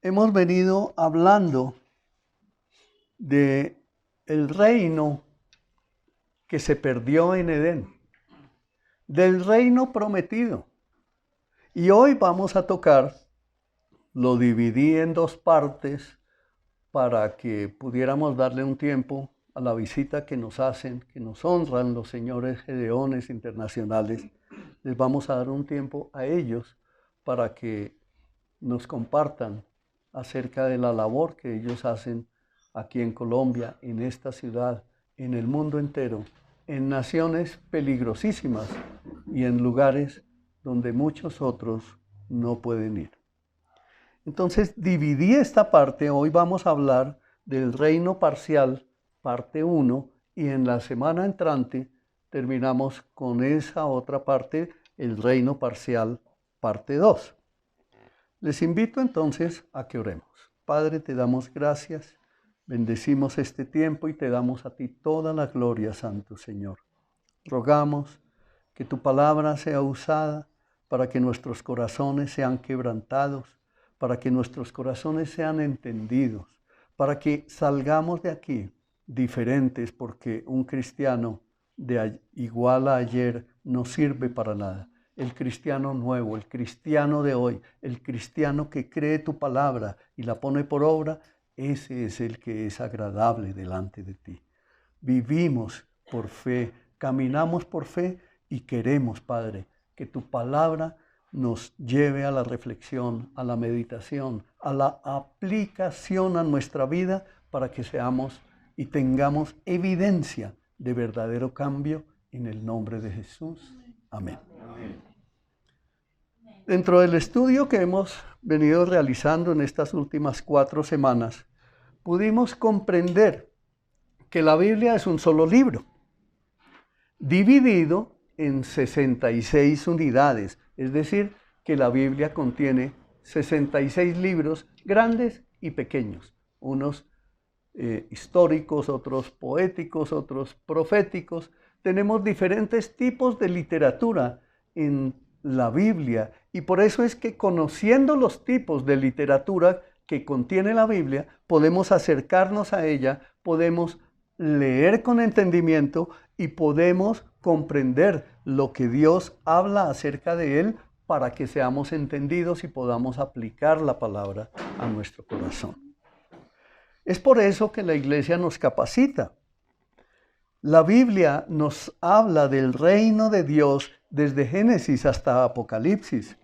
hemos venido hablando de el reino que se perdió en Edén, del reino prometido. Y hoy vamos a tocar, lo dividí en dos partes para que pudiéramos darle un tiempo a la visita que nos hacen, que nos honran los señores gedeones internacionales. Les vamos a dar un tiempo a ellos para que nos compartan acerca de la labor que ellos hacen aquí en Colombia, en esta ciudad, en el mundo entero, en naciones peligrosísimas y en lugares donde muchos otros no pueden ir. Entonces dividí esta parte, hoy vamos a hablar del reino parcial, parte 1, y en la semana entrante terminamos con esa otra parte, el reino parcial, parte 2. Les invito entonces a que oremos. Padre, te damos gracias, bendecimos este tiempo y te damos a ti toda la gloria, Santo Señor. Rogamos que tu palabra sea usada para que nuestros corazones sean quebrantados, para que nuestros corazones sean entendidos, para que salgamos de aquí diferentes, porque un cristiano igual a ayer no sirve para nada. El cristiano nuevo, el cristiano de hoy, el cristiano que cree tu palabra y la pone por obra, ese es el que es agradable delante de ti. Vivimos por fe, caminamos por fe y queremos, Padre, que tu palabra nos lleve a la reflexión, a la meditación, a la aplicación a nuestra vida para que seamos y tengamos evidencia de verdadero cambio en el nombre de Jesús. Amén. Dentro del estudio que hemos venido realizando en estas últimas 4 semanas, pudimos comprender que la Biblia es un solo libro, dividido en 66 unidades, es decir, que la Biblia contiene 66 libros grandes y pequeños, unos históricos, otros poéticos, otros proféticos. Tenemos diferentes tipos de literatura en la Biblia y por eso es que conociendo los tipos de literatura que contiene la Biblia, podemos acercarnos a ella, podemos leer con entendimiento y podemos comprender lo que Dios habla acerca de él para que seamos entendidos y podamos aplicar la palabra a nuestro corazón. Es por eso que la iglesia nos capacita. La Biblia nos habla del reino de Dios desde Génesis hasta Apocalipsis.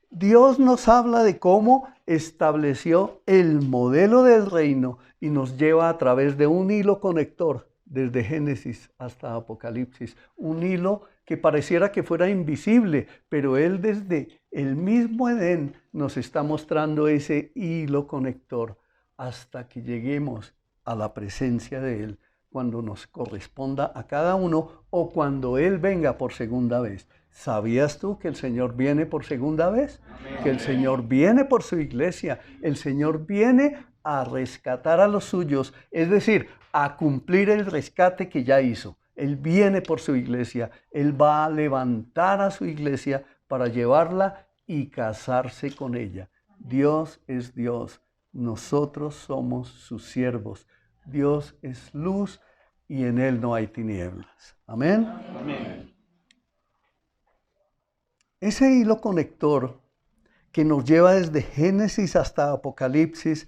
Dios nos habla de cómo estableció el modelo del reino y nos lleva a través de un hilo conector desde Génesis hasta Apocalipsis. Un hilo que pareciera que fuera invisible, pero Él desde el mismo Edén nos está mostrando ese hilo conector hasta que lleguemos a la presencia de Él cuando nos corresponda a cada uno o cuando Él venga por segunda vez. ¿Sabías tú que el Señor viene por segunda vez? Amén. Que el Señor viene por su iglesia. El Señor viene a rescatar a los suyos, es decir, a cumplir el rescate que ya hizo. Él viene por su iglesia. Él va a levantar a su iglesia para llevarla y casarse con ella. Dios es Dios. Nosotros somos sus siervos. Dios es luz y en Él no hay tinieblas. Amén. Amén. Ese hilo conector que nos lleva desde Génesis hasta Apocalipsis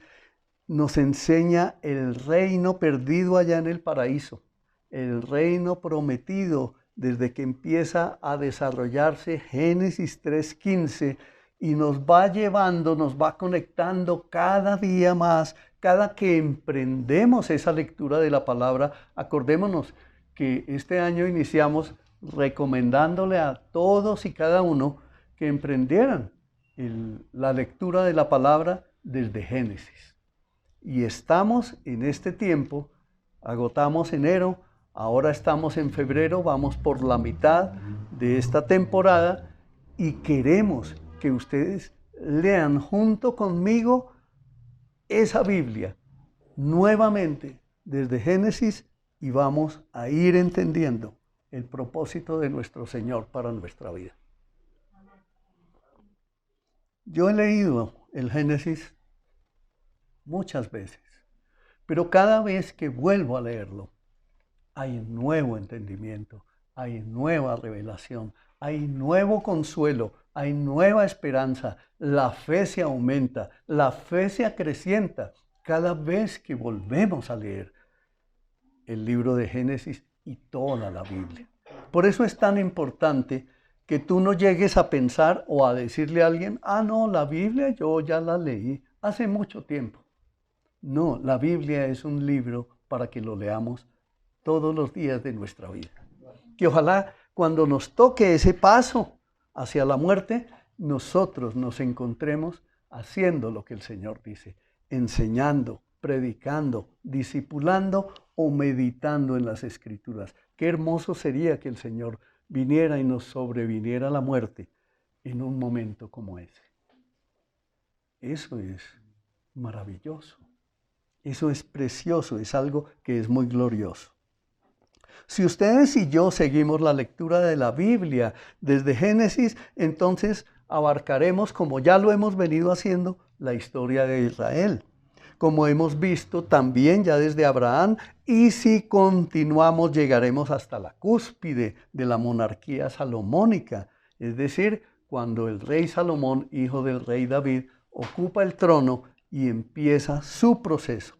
nos enseña el reino perdido allá en el paraíso, el reino prometido desde que empieza a desarrollarse Génesis 3:15 y nos va llevando, nos va conectando cada día más, cada que emprendemos esa lectura de la palabra. Acordémonos que este año iniciamos recomendándole a todos y cada uno que emprendieran la lectura de la palabra desde Génesis. Y estamos en este tiempo, agotamos enero, ahora estamos en febrero, vamos por la mitad de esta temporada y queremos que ustedes lean junto conmigo esa Biblia nuevamente desde Génesis y vamos a ir entendiendo el propósito de nuestro Señor para nuestra vida. Yo he leído el Génesis muchas veces. Pero cada vez que vuelvo a leerlo, hay nuevo entendimiento, hay nueva revelación, hay nuevo consuelo, hay nueva esperanza. La fe se aumenta, la fe se acrecienta cada vez que volvemos a leer el libro de Génesis y toda la Biblia. Por eso es tan importante que tú no llegues a pensar o a decirle a alguien, no, la Biblia yo ya la leí hace mucho tiempo. No, la Biblia es un libro para que lo leamos todos los días de nuestra vida. Que ojalá cuando nos toque ese paso hacia la muerte, nosotros nos encontremos haciendo lo que el Señor dice, enseñando, predicando, discipulando o meditando en las Escrituras. Qué hermoso sería que el Señor viniera y nos sobreviniera la muerte en un momento como ese. Eso es maravilloso. Eso es precioso, es algo que es muy glorioso. Si ustedes y yo seguimos la lectura de la Biblia desde Génesis, entonces abarcaremos, como ya lo hemos venido haciendo, la historia de Israel. Como hemos visto también ya desde Abraham, y si continuamos llegaremos hasta la cúspide de la monarquía salomónica, es decir, cuando el rey Salomón, hijo del rey David, ocupa el trono y empieza su proceso.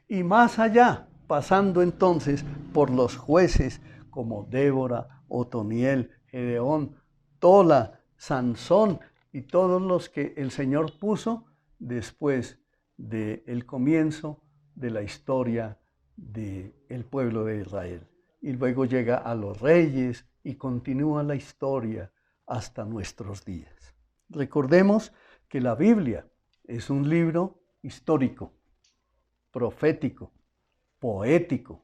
Y más allá, pasando entonces por los jueces como Débora, Otoniel, Gedeón, Tola, Sansón y todos los que el Señor puso después del comienzo de la historia del pueblo de Israel. Y luego llega a los reyes y continúa la historia hasta nuestros días. Recordemos que la Biblia es un libro histórico, profético, poético.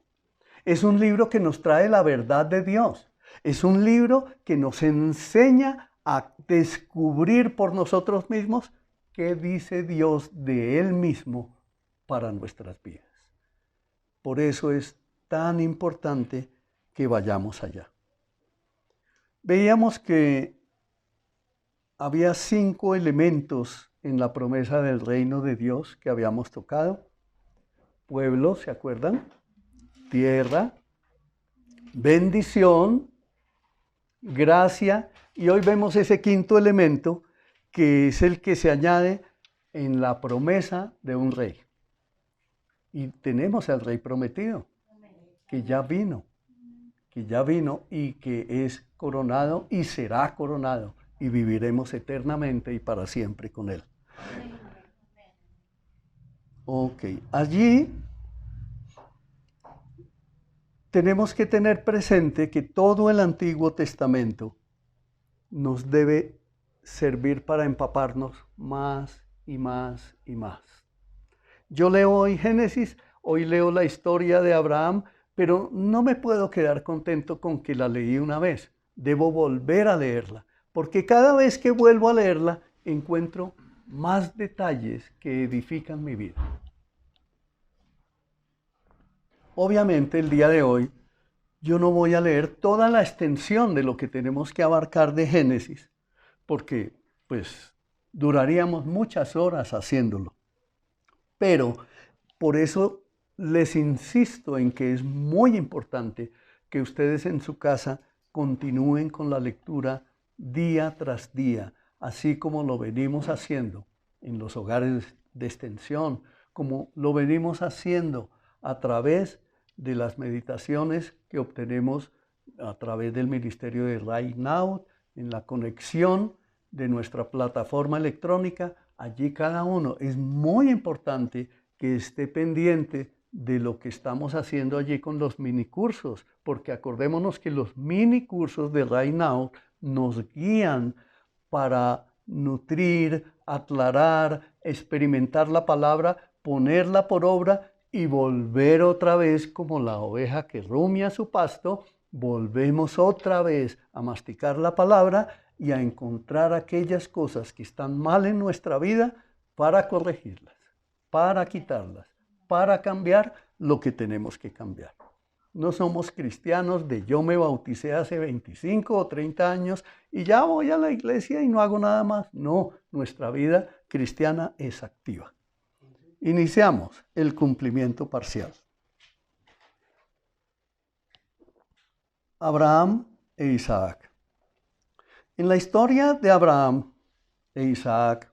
Es un libro que nos trae la verdad de Dios. Es un libro que nos enseña a descubrir por nosotros mismos qué dice Dios de Él mismo para nuestras vidas. Por eso es tan importante que vayamos allá. Veíamos que había 5 elementos en la promesa del reino de Dios que habíamos tocado. Pueblo, ¿se acuerdan? Tierra, bendición, gracia, y hoy vemos ese 5.º elemento que es el que se añade en la promesa de un rey. Y tenemos al rey prometido, que ya vino y que es coronado y será coronado y viviremos eternamente y para siempre con él. Ok, allí tenemos que tener presente que todo el Antiguo Testamento nos debe servir para empaparnos más y más y más. Yo leo hoy Génesis, hoy leo la historia de Abraham, pero no me puedo quedar contento con que la leí una vez. Debo volver a leerla, porque cada vez que vuelvo a leerla encuentro más detalles que edifican mi vida. Obviamente el día de hoy yo no voy a leer toda la extensión de lo que tenemos que abarcar de Génesis, porque pues duraríamos muchas horas haciéndolo. Pero por eso les insisto en que es muy importante que ustedes en su casa continúen con la lectura día tras día, así como lo venimos haciendo en los hogares de extensión, como lo venimos haciendo a través de las meditaciones que obtenemos a través del ministerio de Right Now, en la conexión de nuestra plataforma electrónica. Allí cada uno es muy importante que esté pendiente de lo que estamos haciendo allí con los minicursos, porque acordémonos que los minicursos de Right Now nos guían para nutrir, aclarar, experimentar la palabra, ponerla por obra y volver otra vez como la oveja que rumia su pasto, volvemos otra vez a masticar la palabra y a encontrar aquellas cosas que están mal en nuestra vida para corregirlas, para quitarlas, para cambiar lo que tenemos que cambiar. No somos cristianos de yo me bauticé hace 25 o 30 años y ya voy a la iglesia y no hago nada más. No, nuestra vida cristiana es activa. Iniciamos el cumplimiento parcial. Abraham e Isaac. En la historia de Abraham e Isaac,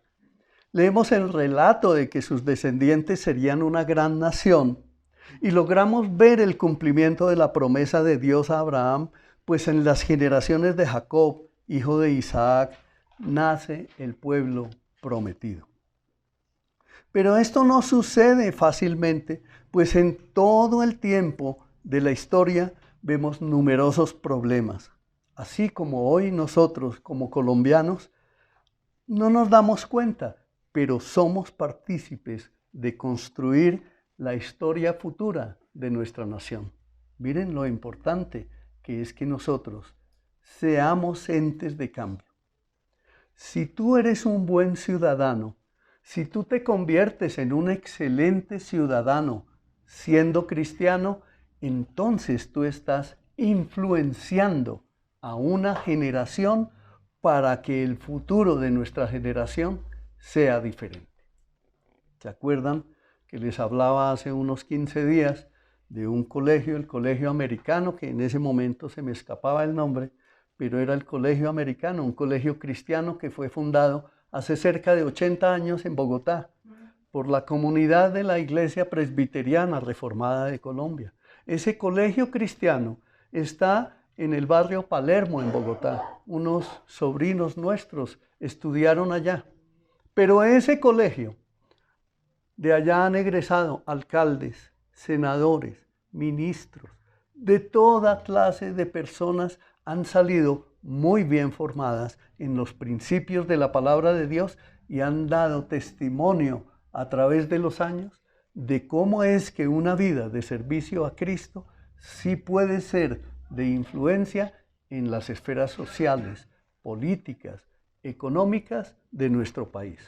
leemos el relato de que sus descendientes serían una gran nación y logramos ver el cumplimiento de la promesa de Dios a Abraham, pues en las generaciones de Jacob, hijo de Isaac, nace el pueblo prometido. Pero esto no sucede fácilmente, pues en todo el tiempo de la historia vemos numerosos problemas. Así como hoy nosotros, como colombianos, no nos damos cuenta, pero somos partícipes de construir la historia futura de nuestra nación. Miren lo importante que es que nosotros seamos entes de cambio. Si tú eres un buen ciudadano, si tú te conviertes en un excelente ciudadano siendo cristiano, entonces tú estás influenciando a una generación para que el futuro de nuestra generación sea diferente. ¿Se acuerdan que les hablaba hace unos 15 días de un colegio, el Colegio Americano, que en ese momento se me escapaba el nombre, pero era el Colegio Americano, un colegio cristiano que fue fundado hace cerca de 80 años en Bogotá por la comunidad de la Iglesia Presbiteriana Reformada de Colombia? Ese colegio cristiano está en el barrio Palermo, en Bogotá. Unos sobrinos nuestros estudiaron allá. Pero ese colegio, de allá han egresado alcaldes, senadores, ministros, de toda clase de personas han salido muy bien formadas en los principios de la palabra de Dios y han dado testimonio a través de los años de cómo es que una vida de servicio a Cristo sí puede ser de influencia en las esferas sociales, políticas, económicas de nuestro país.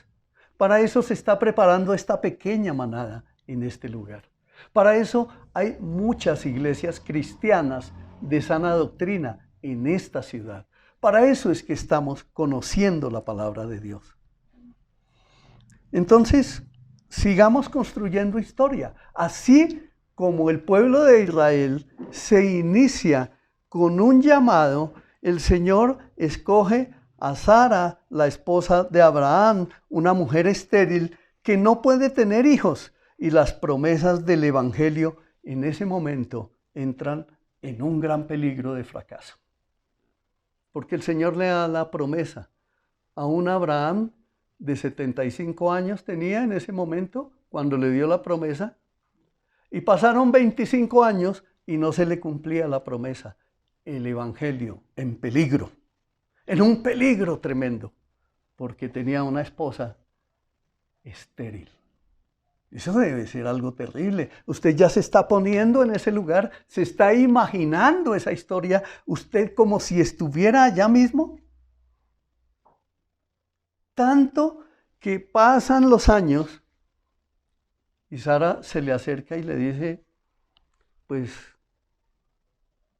Para eso se está preparando esta pequeña manada en este lugar. Para eso hay muchas iglesias cristianas de sana doctrina en esta ciudad. Para eso es que estamos conociendo la palabra de Dios. Entonces, sigamos construyendo historia. Así como el pueblo de Israel se inicia con un llamado, el Señor escoge a Sara, la esposa de Abraham, una mujer estéril que no puede tener hijos, y las promesas del Evangelio en ese momento entran en un gran peligro de fracaso. Porque el Señor le da la promesa a un Abraham de 75 años tenía en ese momento cuando le dio la promesa, y pasaron 25 años y no se le cumplía la promesa. El Evangelio en peligro, en un peligro tremendo, porque tenía una esposa estéril. Eso debe ser algo terrible. Usted ya se está poniendo en ese lugar, se está imaginando esa historia, usted como si estuviera allá mismo. Tanto que pasan los años y Sara se le acerca y le dice, pues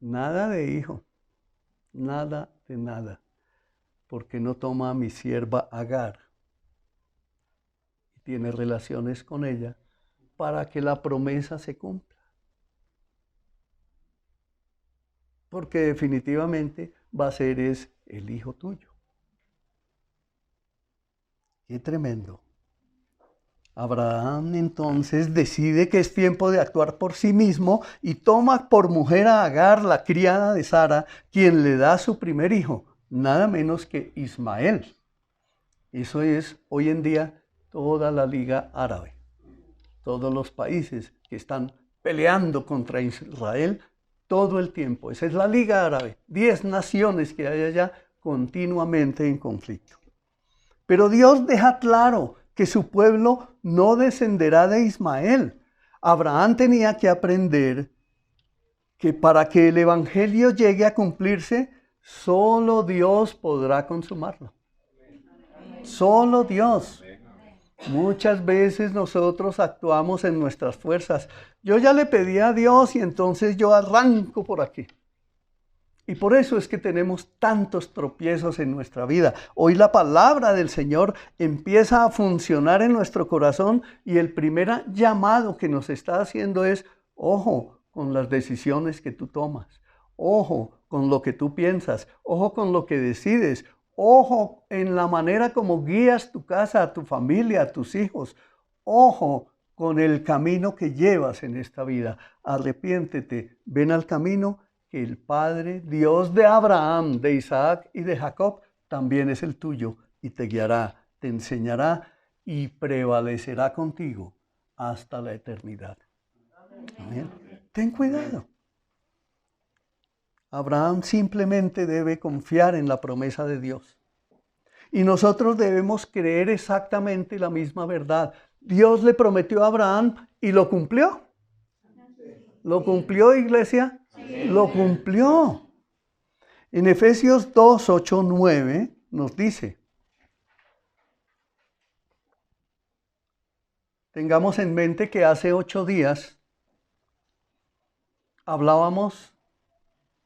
nada de hijo, nada de nada, porque no toma a mi sierva Agar y tiene relaciones con ella para que la promesa se cumpla. Porque definitivamente va a ser el hijo tuyo. ¡Qué tremendo! Abraham entonces decide que es tiempo de actuar por sí mismo y toma por mujer a Agar, la criada de Sara, quien le da su primer hijo, nada menos que Ismael. Eso es hoy en día toda la Liga Árabe. Todos los países que están peleando contra Israel todo el tiempo. Esa es la Liga Árabe. 10 naciones que hay allá continuamente en conflicto. Pero Dios deja claro que su pueblo no descenderá de Ismael. Abraham tenía que aprender que para que el Evangelio llegue a cumplirse, solo Dios podrá consumarlo. Solo Dios. Muchas veces nosotros actuamos en nuestras fuerzas. Yo ya le pedí a Dios y entonces yo arranco por aquí. Y por eso es que tenemos tantos tropiezos en nuestra vida. Hoy la palabra del Señor empieza a funcionar en nuestro corazón y el primer llamado que nos está haciendo es, ojo con las decisiones que tú tomas, ojo con lo que tú piensas, ojo con lo que decides, ojo en la manera como guías tu casa, a tu familia, a tus hijos, ojo con el camino que llevas en esta vida. Arrepiéntete, ven al camino que el Padre, Dios de Abraham, de Isaac y de Jacob, también es el tuyo y te guiará, te enseñará y prevalecerá contigo hasta la eternidad. Amén. Ten cuidado. Abraham simplemente debe confiar en la promesa de Dios. Y nosotros debemos creer exactamente la misma verdad. Dios le prometió a Abraham y lo cumplió. ¿Lo cumplió, iglesia? Lo cumplió. En Efesios 2, 8, 9 nos dice, tengamos en mente que hace 8 días hablábamos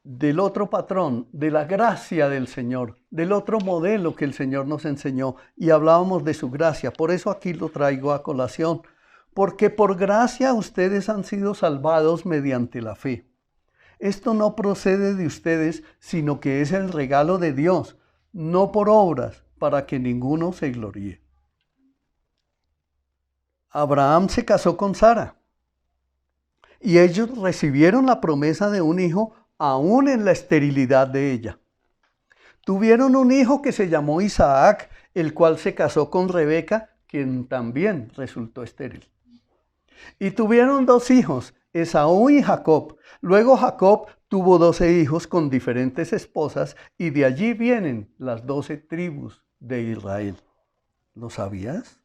del otro patrón, de la gracia del Señor, del otro modelo que el Señor nos enseñó y hablábamos de su gracia. Por eso aquí lo traigo a colación, porque por gracia ustedes han sido salvados mediante la fe. Esto no procede de ustedes, sino que es el regalo de Dios, no por obras, para que ninguno se gloríe. Abraham se casó con Sara y ellos recibieron la promesa de un hijo aún en la esterilidad de ella. Tuvieron un hijo que se llamó Isaac, el cual se casó con Rebeca, quien también resultó estéril. Y tuvieron 2 hijos, Esaú y Jacob. Luego Jacob tuvo 12 hijos con diferentes esposas y de allí vienen las 12 tribus de Israel. ¿Lo sabías?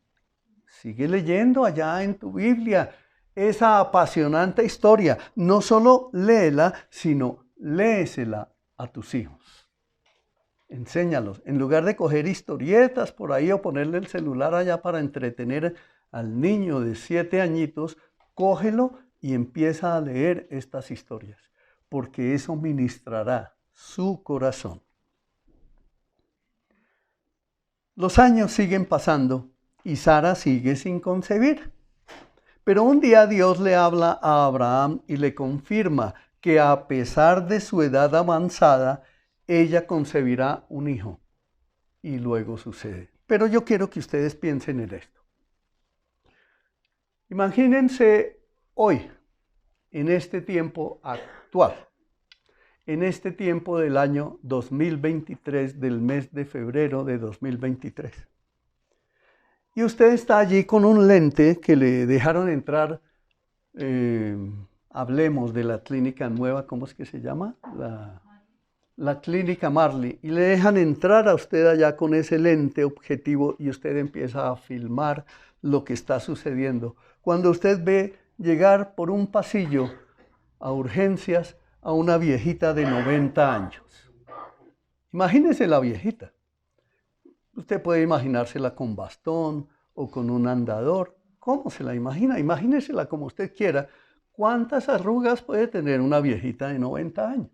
Sigue leyendo allá en tu Biblia esa apasionante historia. No solo léela, sino léesela a tus hijos. Enséñalos. En lugar de coger historietas por ahí o ponerle el celular allá para entretener al niño de 7 añitos, cógelo y empieza a leer estas historias, porque eso ministrará su corazón. Los años siguen pasando y Sara sigue sin concebir. Pero un día Dios le habla a Abraham y le confirma que a pesar de su edad avanzada, ella concebirá un hijo. Y luego sucede. Pero yo quiero que ustedes piensen en esto. Imagínense hoy, en este tiempo actual, en este tiempo del año 2023, del mes de febrero de 2023. Y usted está allí con un lente que le dejaron entrar, hablemos de la clínica nueva, ¿cómo es que se llama? La clínica Marley. Y le dejan entrar a usted allá con ese lente objetivo y usted empieza a filmar lo que está sucediendo. Cuando usted ve llegar por un pasillo a urgencias a una viejita de 90 años. Imagínese la viejita. Usted puede imaginársela con bastón o con un andador. ¿Cómo se la imagina? Imagínesela como usted quiera. ¿Cuántas arrugas puede tener una viejita de 90 años?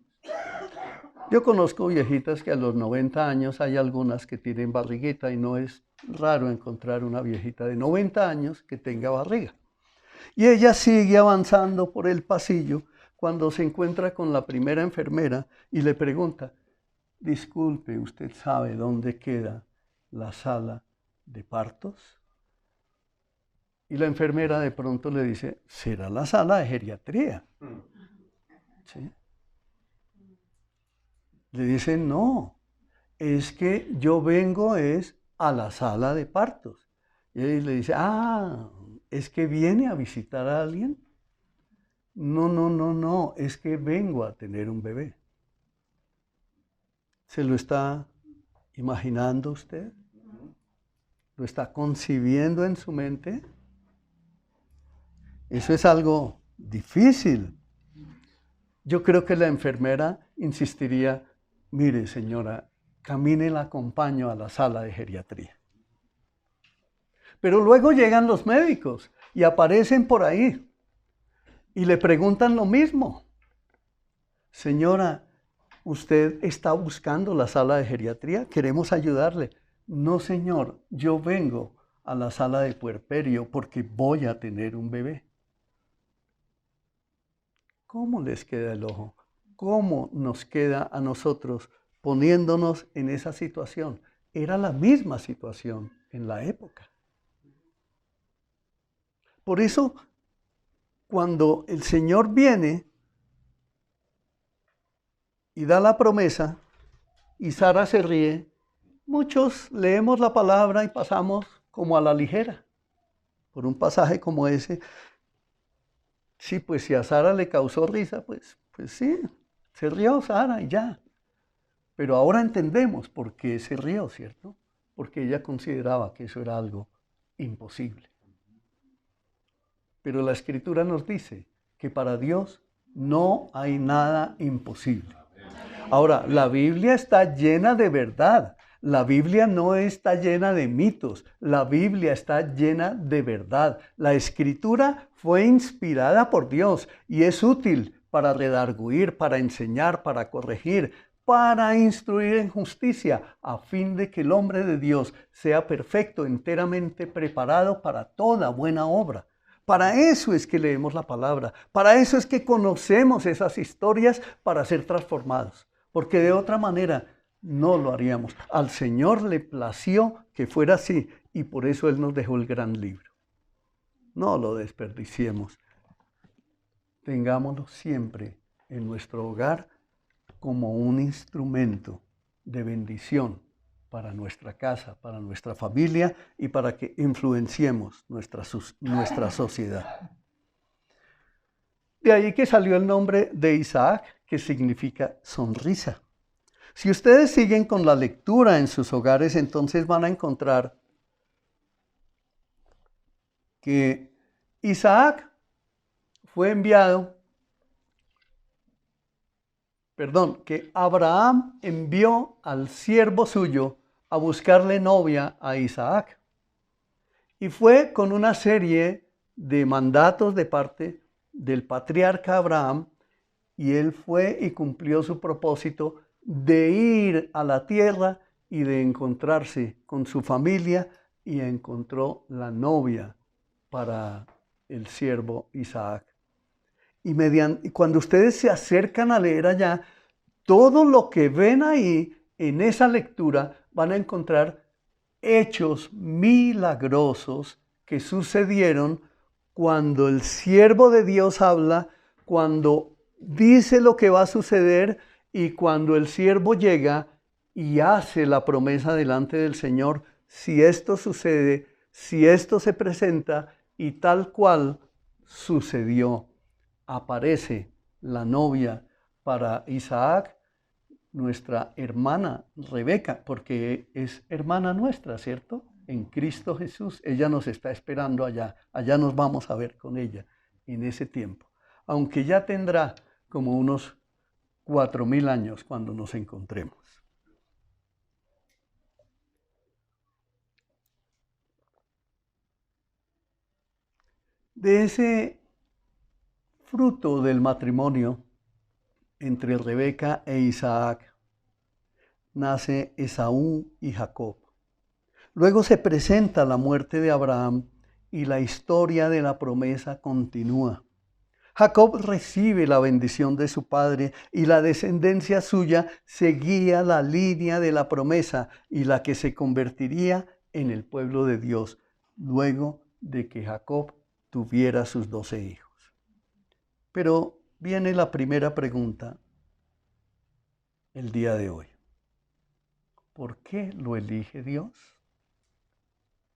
Yo conozco viejitas que a los 90 años hay algunas que tienen barriguita y no es raro encontrar una viejita de 90 años que tenga barriga. Y ella sigue avanzando por el pasillo cuando se encuentra con la primera enfermera y le pregunta, disculpe, ¿usted sabe dónde queda la sala de partos? Y la enfermera de pronto le dice, será la sala de geriatría. ¿Sí? Le dice, no, es que yo vengo a la sala de partos. Y él le dice, ¿es que viene a visitar a alguien? No, es que vengo a tener un bebé. ¿Se lo está imaginando usted? ¿Lo está concibiendo en su mente? Eso es algo difícil. Yo creo que la enfermera insistiría, mire señora, camine, la acompaño a la sala de geriatría. Pero luego llegan los médicos y aparecen por ahí y le preguntan lo mismo. Señora, usted está buscando la sala de geriatría, queremos ayudarle. No, señor, yo vengo a la sala de puerperio porque voy a tener un bebé. ¿Cómo les queda el ojo? ¿Cómo nos queda a nosotros poniéndonos en esa situación? Era la misma situación en la época. Por eso, cuando el Señor viene y da la promesa y Sara se ríe, muchos leemos la palabra y pasamos como a la ligera. Por un pasaje como ese, sí, pues si a Sara le causó risa, pues sí, se rió Sara y ya. Pero ahora entendemos por qué se rió, ¿cierto? Porque ella consideraba que eso era algo imposible. Pero la Escritura nos dice que para Dios no hay nada imposible. Ahora, la Biblia está llena de verdad. La Biblia no está llena de mitos. La Biblia está llena de verdad. La Escritura fue inspirada por Dios y es útil para redarguir, para enseñar, para corregir, para instruir en justicia, a fin de que el hombre de Dios sea perfecto, enteramente preparado para toda buena obra. Para eso es que leemos la palabra, para eso es que conocemos esas historias para ser transformados, porque de otra manera no lo haríamos. Al Señor le plació que fuera así y por eso Él nos dejó el gran libro. No lo desperdiciemos. Tengámoslo siempre en nuestro hogar como un instrumento de bendición para nuestra casa, para nuestra familia y para que influenciemos nuestra sociedad. De ahí que salió el nombre de Isaac, que significa sonrisa. Si ustedes siguen con la lectura en sus hogares, entonces van a encontrar que Isaac fue enviado, que Abraham envió al siervo suyo a buscarle novia a Isaac. Y fue con una serie de mandatos de parte del patriarca Abraham, y él fue y cumplió su propósito de ir a la tierra y de encontrarse con su familia, y encontró la novia para el siervo Isaac. Y cuando ustedes se acercan a leer allá, todo lo que ven ahí en esa lectura van a encontrar hechos milagrosos que sucedieron cuando el siervo de Dios habla, cuando dice lo que va a suceder y cuando el siervo llega y hace la promesa delante del Señor. Si esto sucede, si esto se presenta, y tal cual sucedió, aparece la novia para Isaac, nuestra hermana Rebeca, porque es hermana nuestra, ¿cierto? En Cristo Jesús. Ella nos está esperando allá. Allá nos vamos a ver con ella en ese tiempo. Aunque ya tendrá como unos 4000 años cuando nos encontremos. De ese fruto del matrimonio entre Rebeca e Isaac nace Esaú y Jacob. Luego se presenta la muerte de Abraham y la historia de la promesa continúa. Jacob recibe la bendición de su padre y la descendencia suya seguía la línea de la promesa y la que se convertiría en el pueblo de Dios luego de que Jacob tuviera sus 12 hijos. Pero viene la primera pregunta el día de hoy. ¿Por qué lo elige Dios?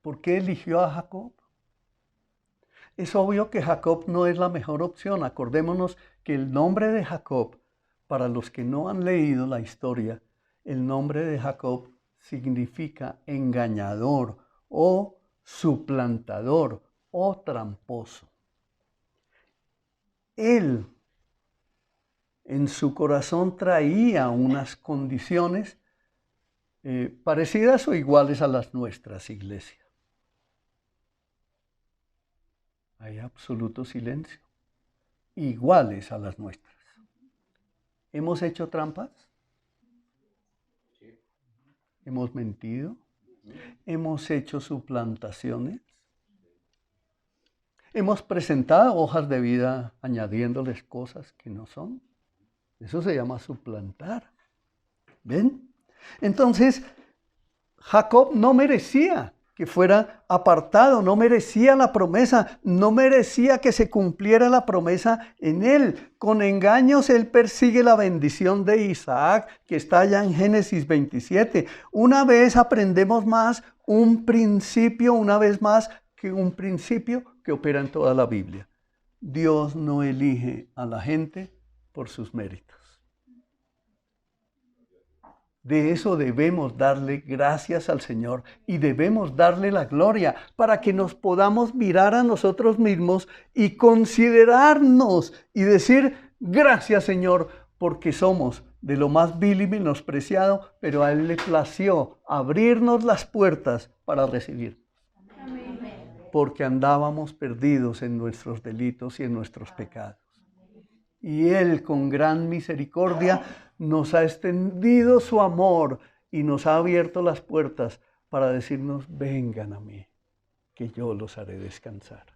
¿Por qué eligió a Jacob? Es obvio que Jacob no es la mejor opción. Acordémonos que el nombre de Jacob, para los que no han leído la historia, el nombre de Jacob significa engañador o suplantador o tramposo. Él en su corazón traía unas condiciones parecidas o iguales a las nuestras, iglesia. Hay absoluto silencio, iguales a las nuestras. ¿Hemos hecho trampas? ¿Hemos mentido? ¿Hemos hecho suplantaciones? ¿Hemos presentado hojas de vida añadiéndoles cosas que no son? Eso se llama suplantar. ¿Ven? Entonces, Jacob no merecía que fuera apartado, no merecía la promesa, no merecía que se cumpliera la promesa en él. Con engaños él persigue la bendición de Isaac, que está allá en Génesis 27. Una vez aprendemos más un principio, una vez más que un principio que opera en toda la Biblia. Dios no elige a la gente por sus méritos. De eso debemos darle gracias al Señor y debemos darle la gloria para que nos podamos mirar a nosotros mismos y considerarnos y decir, gracias Señor, porque somos de lo más vil y menospreciado, pero a Él le plació abrirnos las puertas para recibir. Porque andábamos perdidos en nuestros delitos y en nuestros pecados. Y Él con gran misericordia nos ha extendido su amor y nos ha abierto las puertas para decirnos, vengan a mí, que yo los haré descansar.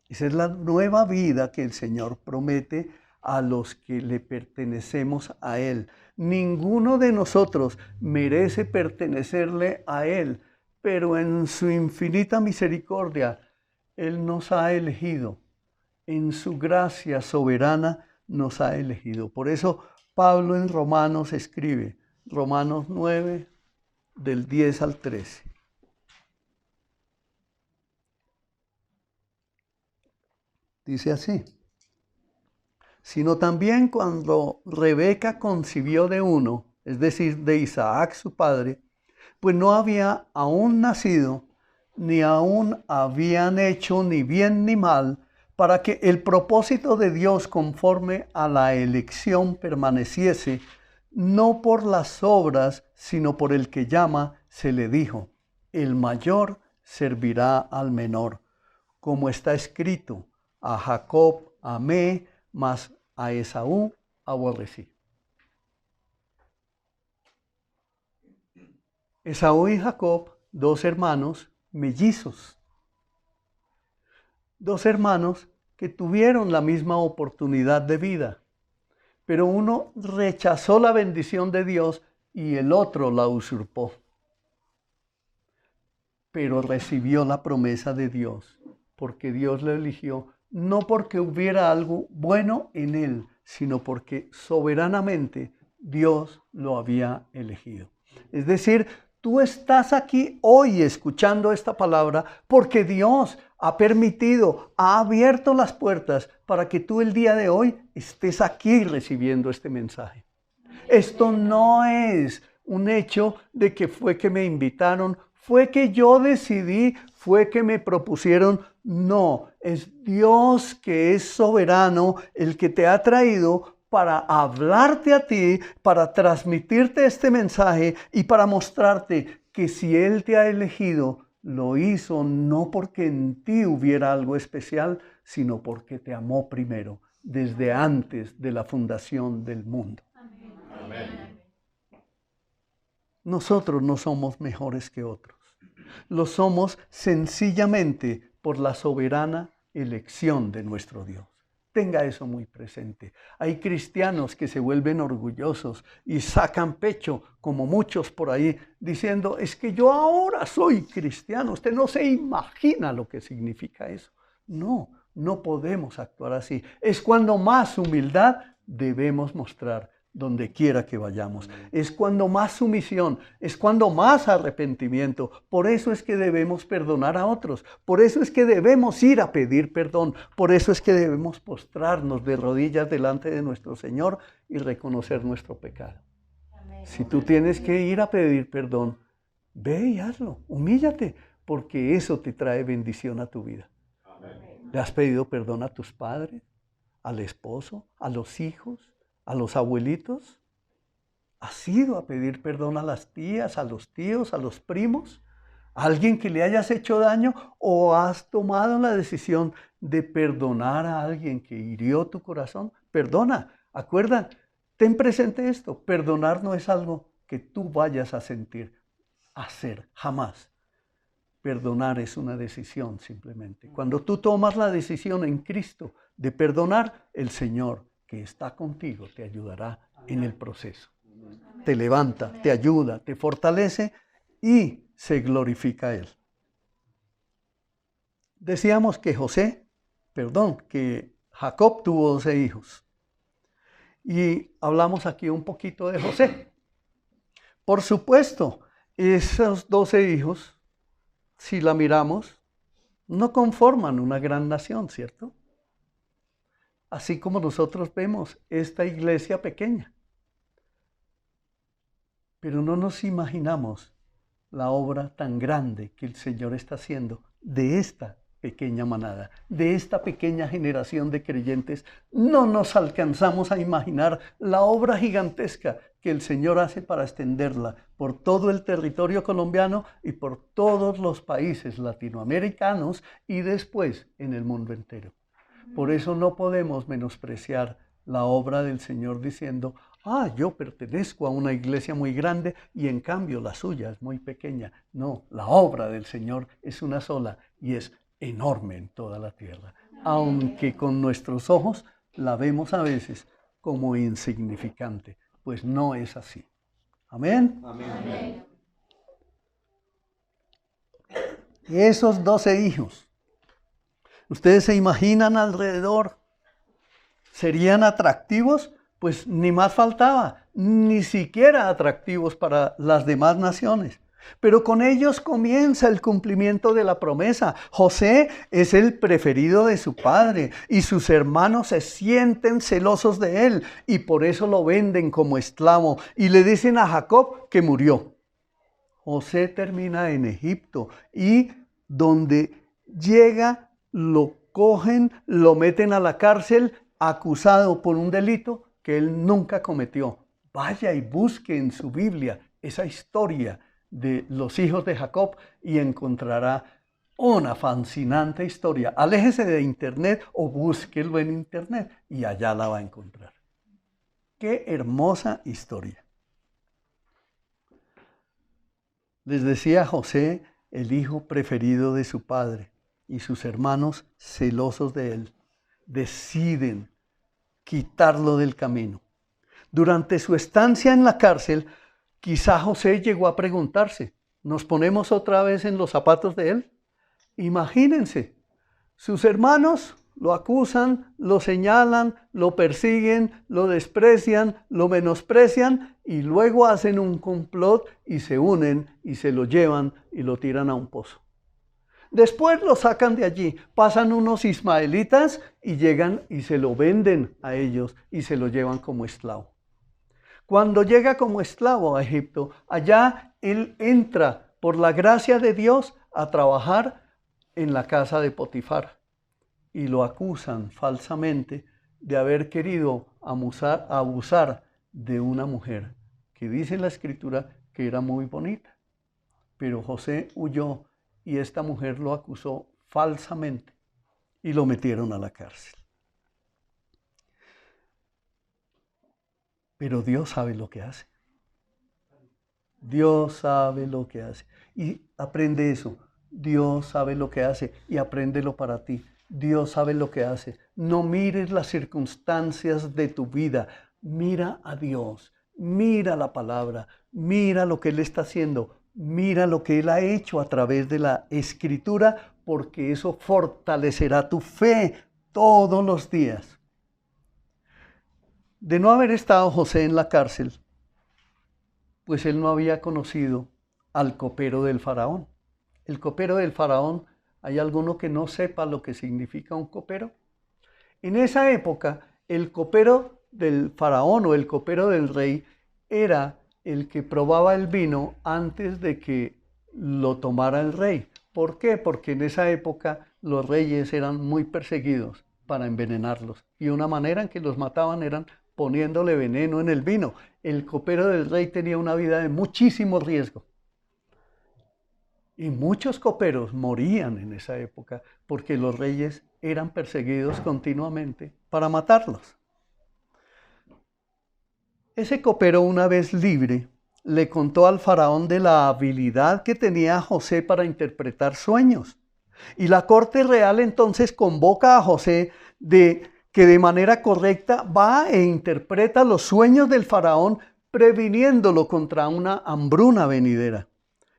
Esa es la nueva vida que el Señor promete a los que le pertenecemos a Él. Ninguno de nosotros merece pertenecerle a Él, pero en su infinita misericordia, Él nos ha elegido. En su gracia soberana nos ha elegido. Por eso Pablo en Romanos escribe, Romanos 9, del 10 al 13. Dice así, sino también cuando Rebeca concibió de uno, es decir, de Isaac su padre, pues no había aún nacido, ni aún habían hecho ni bien ni mal, para que el propósito de Dios conforme a la elección permaneciese, no por las obras, sino por el que llama, se le dijo, el mayor servirá al menor. Como está escrito, a Jacob amé, mas a Esaú aborrecí. Esaú y Jacob, dos hermanos mellizos. Dos hermanos que tuvieron la misma oportunidad de vida, pero uno rechazó la bendición de Dios y el otro la usurpó. Pero recibió la promesa de Dios, porque Dios lo eligió, no porque hubiera algo bueno en él, sino porque soberanamente Dios lo había elegido. Es decir, tú estás aquí hoy escuchando esta palabra porque Dios ha permitido, ha abierto las puertas para que tú el día de hoy estés aquí recibiendo este mensaje. Esto no es un hecho de que fue que me invitaron, fue que yo decidí, fue que me propusieron. No, es Dios que es soberano, el que te ha traído para hablarte a ti, para transmitirte este mensaje y para mostrarte que si Él te ha elegido, lo hizo no porque en ti hubiera algo especial, sino porque te amó primero, desde antes de la fundación del mundo. Amén. Nosotros no somos mejores que otros. Lo somos sencillamente por la soberana elección de nuestro Dios. Tenga eso muy presente. Hay cristianos que se vuelven orgullosos y sacan pecho, como muchos por ahí, diciendo, es que yo ahora soy cristiano. Usted no se imagina lo que significa eso. No, no podemos actuar así. Es cuando más humildad debemos mostrar donde quiera que vayamos. Es cuando más sumisión, es cuando más arrepentimiento. Por eso es que debemos perdonar a otros. Por eso es que debemos ir a pedir perdón. Por eso es que debemos postrarnos de rodillas delante de nuestro Señor y reconocer nuestro pecado. Amén. Si tú tienes que ir a pedir perdón, ve y hazlo. Humíllate, porque eso te trae bendición a tu vida. Amén. ¿Le has pedido perdón a tus padres, al esposo, a los hijos, a los abuelitos? ¿Has ido a pedir perdón a las tías, a los tíos, a los primos? ¿A alguien que le hayas hecho daño? ¿O has tomado la decisión de perdonar a alguien que hirió tu corazón? Perdona, acuerda, ten presente esto. Perdonar no es algo que tú vayas a sentir, hacer, jamás. Perdonar es una decisión simplemente. Cuando tú tomas la decisión en Cristo de perdonar, el Señor que está contigo te ayudará en el proceso. Te levanta, te ayuda, te fortalece y se glorifica a Él. Decíamos que que Jacob tuvo 12 hijos. Y hablamos aquí un poquito de José. Por supuesto, esos 12 hijos, si la miramos, no conforman una gran nación, ¿cierto? Así como nosotros vemos esta iglesia pequeña. Pero no nos imaginamos la obra tan grande que el Señor está haciendo de esta pequeña manada, de esta pequeña generación de creyentes. No nos alcanzamos a imaginar la obra gigantesca que el Señor hace para extenderla por todo el territorio colombiano y por todos los países latinoamericanos y después en el mundo entero. Por eso no podemos menospreciar la obra del Señor diciendo, yo pertenezco a una iglesia muy grande y en cambio la suya es muy pequeña. No, la obra del Señor es una sola y es enorme en toda la tierra. Aunque con nuestros ojos la vemos a veces como insignificante, pues no es así. Amén. Amén. Y esos 12 hijos, ¿ustedes se imaginan alrededor? ¿Serían atractivos? Pues ni más faltaba, ni siquiera atractivos para las demás naciones. Pero con ellos comienza el cumplimiento de la promesa. José es el preferido de su padre y sus hermanos se sienten celosos de él y por eso lo venden como esclavo y le dicen a Jacob que murió. José termina en Egipto y donde llega lo cogen, lo meten a la cárcel acusado por un delito que él nunca cometió. Vaya y busque en su Biblia esa historia de los hijos de Jacob y encontrará una fascinante historia. Aléjese de internet o búsquelo en internet y allá la va a encontrar. Qué hermosa historia. Les decía José, el hijo preferido de su padre, y sus hermanos, celosos de él, deciden quitarlo del camino. Durante su estancia en la cárcel, quizá José llegó a preguntarse, ¿nos ponemos otra vez en los zapatos de él? Imagínense, sus hermanos lo acusan, lo señalan, lo persiguen, lo desprecian, lo menosprecian y luego hacen un complot y se unen y se lo llevan y lo tiran a un pozo. Después lo sacan de allí, pasan unos ismaelitas y llegan y se lo venden a ellos y se lo llevan como esclavo. Cuando llega como esclavo a Egipto, allá él entra por la gracia de Dios a trabajar en la casa de Potifar y lo acusan falsamente de haber querido abusar de una mujer que dice en la escritura que era muy bonita. Pero José huyó y esta mujer lo acusó falsamente y lo metieron a la cárcel. Pero Dios sabe lo que hace. Dios sabe lo que hace. Y aprende eso. Dios sabe lo que hace y apréndelo para ti. Dios sabe lo que hace. No mires las circunstancias de tu vida. Mira a Dios. Mira la palabra. Mira lo que Él está haciendo. Mira lo que Él ha hecho a través de la Escritura, porque eso fortalecerá tu fe todos los días. De no haber estado José en la cárcel, pues él no había conocido al copero del faraón. El copero del faraón, ¿hay alguno que no sepa lo que significa un copero? En esa época, el copero del faraón o el copero del rey era el que probaba el vino antes de que lo tomara el rey. ¿Por qué? Porque en esa época los reyes eran muy perseguidos para envenenarlos. Y una manera en que los mataban eran poniéndole veneno en el vino. El copero del rey tenía una vida de muchísimo riesgo. Y muchos coperos morían en esa época porque los reyes eran perseguidos continuamente para matarlos. Ese copero, una vez libre, le contó al faraón de la habilidad que tenía José para interpretar sueños. Y la corte real entonces convoca a José que de manera correcta va e interpreta los sueños del faraón, previniéndolo contra una hambruna venidera.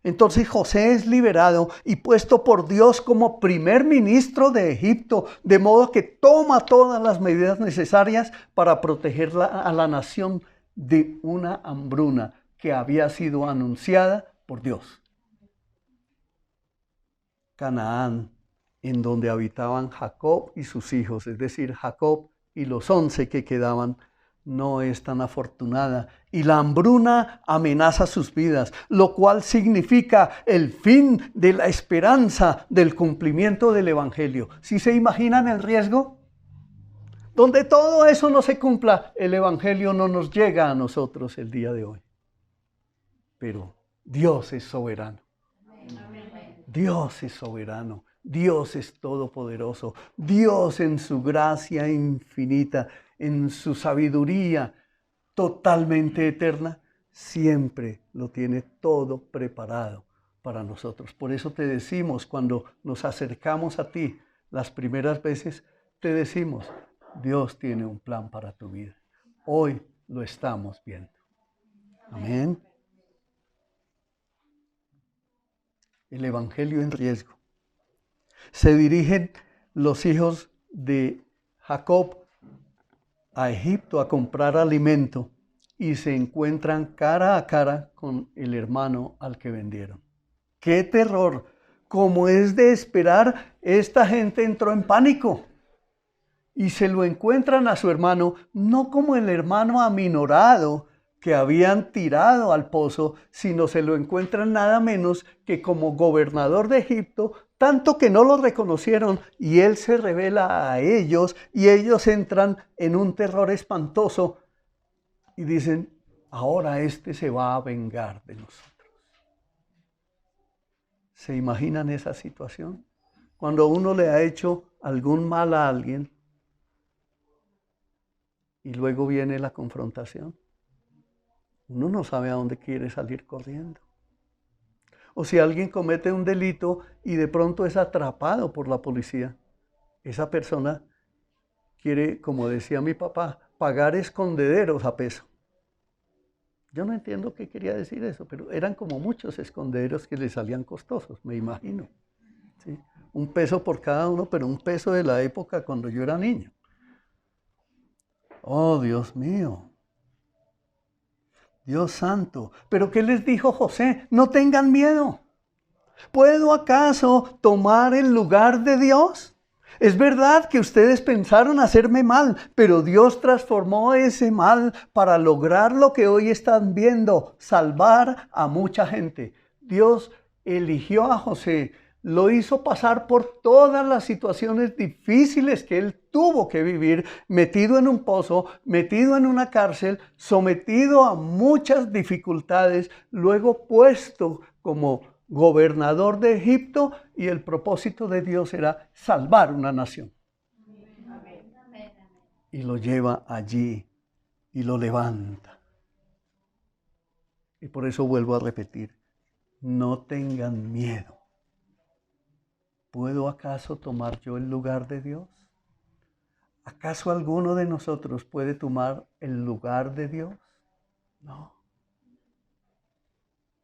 Entonces José es liberado y puesto por Dios como primer ministro de Egipto, de modo que toma todas las medidas necesarias para proteger a la nación de una hambruna que había sido anunciada por Dios. Canaán, en donde habitaban Jacob y sus hijos, es decir, Jacob y los 11 que quedaban, no es tan afortunada, y la hambruna amenaza sus vidas, lo cual significa el fin de la esperanza del cumplimiento del Evangelio. ¿Sí se imaginan el riesgo? Donde todo eso no se cumpla, el Evangelio no nos llega a nosotros el día de hoy. Pero Dios es soberano. Dios es soberano. Dios es todopoderoso. Dios en su gracia infinita, en su sabiduría totalmente eterna, siempre lo tiene todo preparado para nosotros. Por eso te decimos, cuando nos acercamos a ti las primeras veces, te decimos, Dios tiene un plan para tu vida. Hoy lo estamos viendo. Amén. El Evangelio en riesgo. Se dirigen los hijos de Jacob a Egipto a comprar alimento y se encuentran cara a cara con el hermano al que vendieron. ¡Qué terror! Como es de esperar, esta gente entró en pánico y se lo encuentran a su hermano, no como el hermano aminorado que habían tirado al pozo, sino se lo encuentran nada menos que como gobernador de Egipto, tanto que no lo reconocieron y él se revela a ellos y ellos entran en un terror espantoso y dicen, ahora este se va a vengar de nosotros. ¿Se imaginan esa situación? Cuando uno le ha hecho algún mal a alguien y luego viene la confrontación. Uno no sabe a dónde quiere salir corriendo. O si alguien comete un delito y de pronto es atrapado por la policía, esa persona quiere, como decía mi papá, pagar escondederos a peso. Yo no entiendo qué quería decir eso, pero eran como muchos escondederos que le salían costosos, me imagino. ¿Sí? Un peso por cada uno, pero un peso de la época cuando yo era niño. Oh, Dios mío. Dios santo. ¿Pero qué les dijo José? No tengan miedo. ¿Puedo acaso tomar el lugar de Dios? Es verdad que ustedes pensaron hacerme mal, pero Dios transformó ese mal para lograr lo que hoy están viendo, salvar a mucha gente. Dios eligió a José, lo hizo pasar por todas las situaciones difíciles que él tuvo que vivir, metido en un pozo, metido en una cárcel, sometido a muchas dificultades, luego puesto como gobernador de Egipto, y el propósito de Dios era salvar una nación. Y lo lleva allí y lo levanta. Y por eso vuelvo a repetir, no tengan miedo. ¿Puedo acaso tomar yo el lugar de Dios? ¿Acaso alguno de nosotros puede tomar el lugar de Dios? No.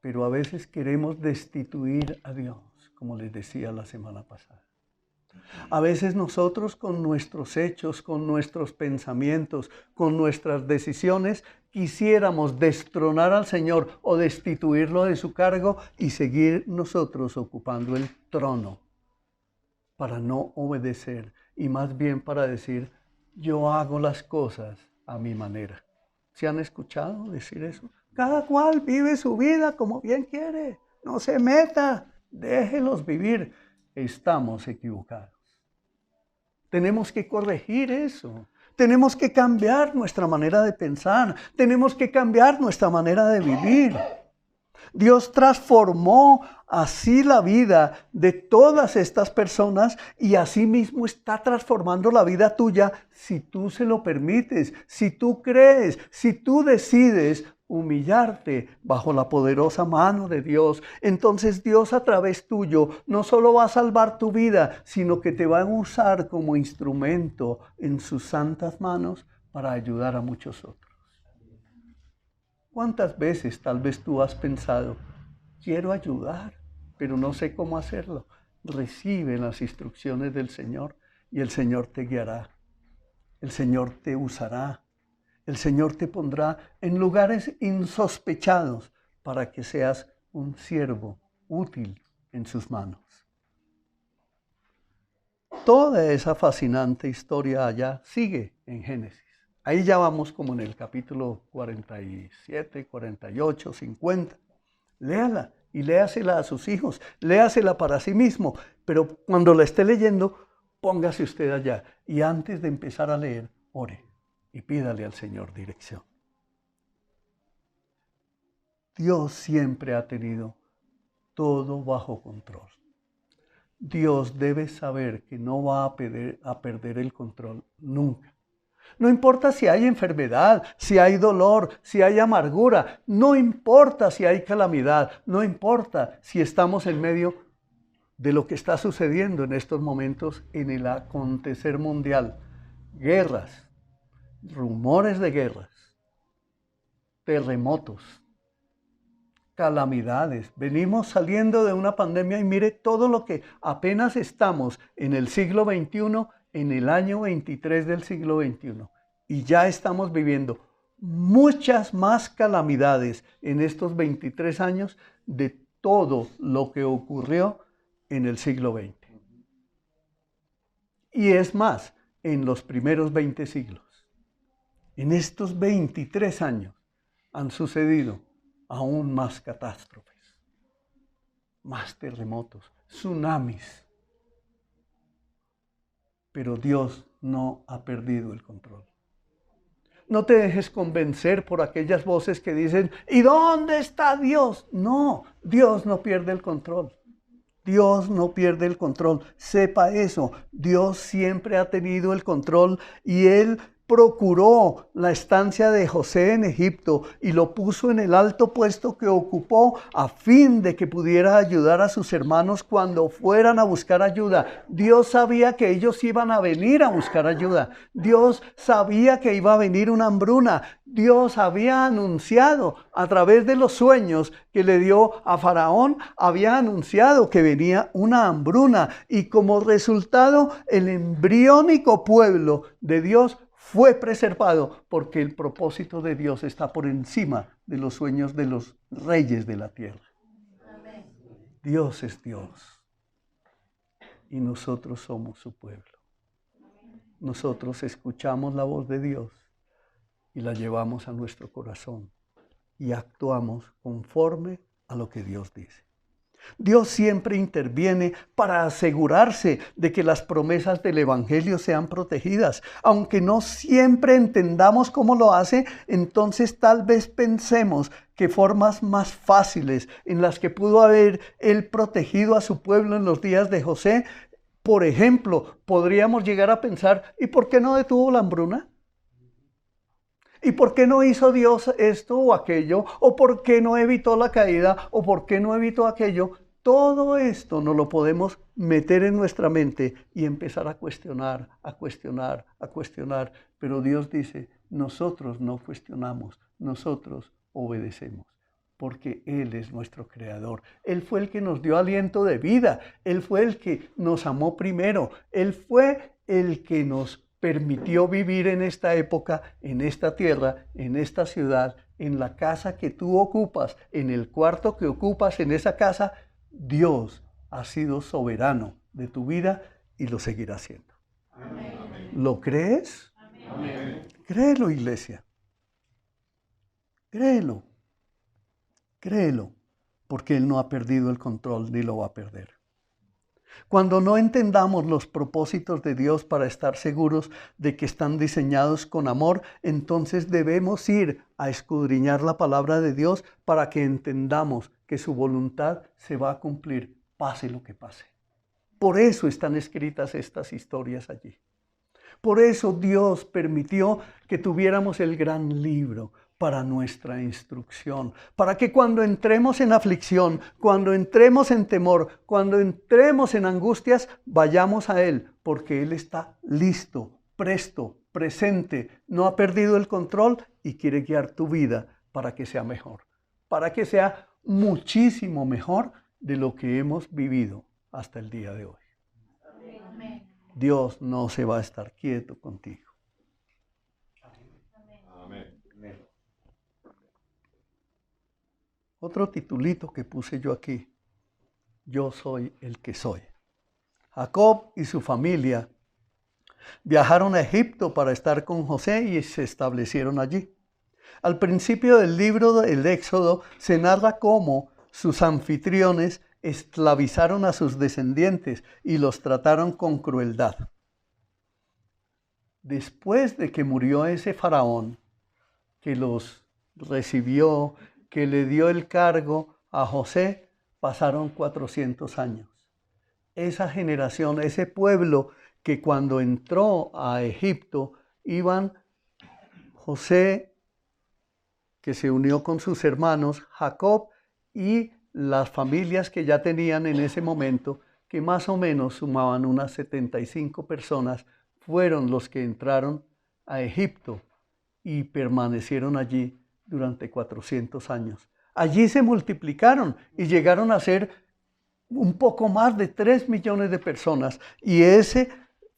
Pero a veces queremos destituir a Dios, como les decía la semana pasada. A veces nosotros con nuestros hechos, con nuestros pensamientos, con nuestras decisiones, quisiéramos destronar al Señor o destituirlo de su cargo y seguir nosotros ocupando el trono para no obedecer y más bien para decir, yo hago las cosas a mi manera. ¿Se han escuchado decir eso? Cada cual vive su vida como bien quiere. No se meta, déjelos vivir. Estamos equivocados. Tenemos que corregir eso. Tenemos que cambiar nuestra manera de pensar. Tenemos que cambiar nuestra manera de vivir. Dios transformó así la vida de todas estas personas y así mismo está transformando la vida tuya si tú se lo permites, si tú crees, si tú decides humillarte bajo la poderosa mano de Dios. Entonces Dios a través tuyo no solo va a salvar tu vida, sino que te va a usar como instrumento en sus santas manos para ayudar a muchos otros. ¿Cuántas veces tal vez tú has pensado, quiero ayudar, pero no sé cómo hacerlo? Recibe las instrucciones del Señor y el Señor te guiará. El Señor te usará. El Señor te pondrá en lugares insospechados para que seas un siervo útil en sus manos. Toda esa fascinante historia allá sigue en Génesis. Ahí ya vamos como en el capítulo 47, 48, 50. Léala y léasela a sus hijos, léasela para sí mismo, pero cuando la esté leyendo, póngase usted allá y antes de empezar a leer, ore y pídale al Señor dirección. Dios siempre ha tenido todo bajo control. Dios debe saber que no va a perder el control nunca. No importa si hay enfermedad, si hay dolor, si hay amargura, no importa si hay calamidad, no importa si estamos en medio de lo que está sucediendo en estos momentos en el acontecer mundial. Guerras, rumores de guerras, terremotos, calamidades. Venimos saliendo de una pandemia y mire todo lo que apenas estamos en el siglo XXI, en el año 23 del siglo XXI. Y ya estamos viviendo muchas más calamidades en estos 23 años de todo lo que ocurrió en el siglo XX. Y es más, en los primeros 20 siglos. En estos 23 años han sucedido aún más catástrofes, más terremotos, tsunamis. Pero Dios no ha perdido el control. No te dejes convencer por aquellas voces que dicen, ¿y dónde está Dios? No, Dios no pierde el control. Dios no pierde el control. Sepa eso. Dios siempre ha tenido el control y Él procuró la estancia de José en Egipto y lo puso en el alto puesto que ocupó a fin de que pudiera ayudar a sus hermanos cuando fueran a buscar ayuda. Dios sabía que ellos iban a venir a buscar ayuda. Dios sabía que iba a venir una hambruna. Dios había anunciado a través de los sueños que le dio a Faraón, había anunciado que venía una hambruna y como resultado el embriónico pueblo de Dios fue preservado porque el propósito de Dios está por encima de los sueños de los reyes de la tierra. Amén. Dios es Dios y nosotros somos su pueblo. Nosotros escuchamos la voz de Dios y la llevamos a nuestro corazón y actuamos conforme a lo que Dios dice. Dios siempre interviene para asegurarse de que las promesas del Evangelio sean protegidas. Aunque no siempre entendamos cómo lo hace, entonces tal vez pensemos que formas más fáciles en las que pudo haber Él protegido a su pueblo en los días de José. Por ejemplo, podríamos llegar a pensar, ¿y por qué no detuvo la hambruna? ¿Y por qué no hizo Dios esto o aquello? ¿O por qué no evitó la caída? ¿O por qué no evitó aquello? Todo esto nos lo podemos meter en nuestra mente y empezar a cuestionar, a cuestionar, a cuestionar. Pero Dios dice, nosotros no cuestionamos, nosotros obedecemos. Porque Él es nuestro creador. Él fue el que nos dio aliento de vida. Él fue el que nos amó primero. Él fue el que nos permitió vivir en esta época, en esta tierra, en esta ciudad, en la casa que tú ocupas, en el cuarto que ocupas en esa casa. Dios ha sido soberano de tu vida y lo seguirá siendo. Amén. ¿Lo crees? Amén. Créelo, iglesia. Créelo. Créelo, porque Él no ha perdido el control ni lo va a perder. Cuando no entendamos los propósitos de Dios para estar seguros de que están diseñados con amor, entonces debemos ir a escudriñar la palabra de Dios para que entendamos que su voluntad se va a cumplir, pase lo que pase. Por eso están escritas estas historias allí. Por eso Dios permitió que tuviéramos el gran libro, para nuestra instrucción, para que cuando entremos en aflicción, cuando entremos en temor, cuando entremos en angustias, vayamos a Él, porque Él está listo, presto, presente, no ha perdido el control y quiere guiar tu vida para que sea mejor, para que sea muchísimo mejor de lo que hemos vivido hasta el día de hoy. Amén. Dios no se va a estar quieto contigo. Amén. Otro titulito que puse yo aquí: yo soy el que soy. Jacob y su familia viajaron a Egipto para estar con José y se establecieron allí. Al principio del libro del Éxodo se narra cómo sus anfitriones esclavizaron a sus descendientes y los trataron con crueldad. Después de que murió ese faraón que los recibió, que le dio el cargo a José, pasaron 400 años. Esa generación, ese pueblo que cuando entró a Egipto, iban José, que se unió con sus hermanos, Jacob, y las familias que ya tenían en ese momento, que más o menos sumaban unas 75 personas, fueron los que entraron a Egipto y permanecieron allí durante 400 años. Allí se multiplicaron y llegaron a ser un poco más de 3 millones de personas. Y ese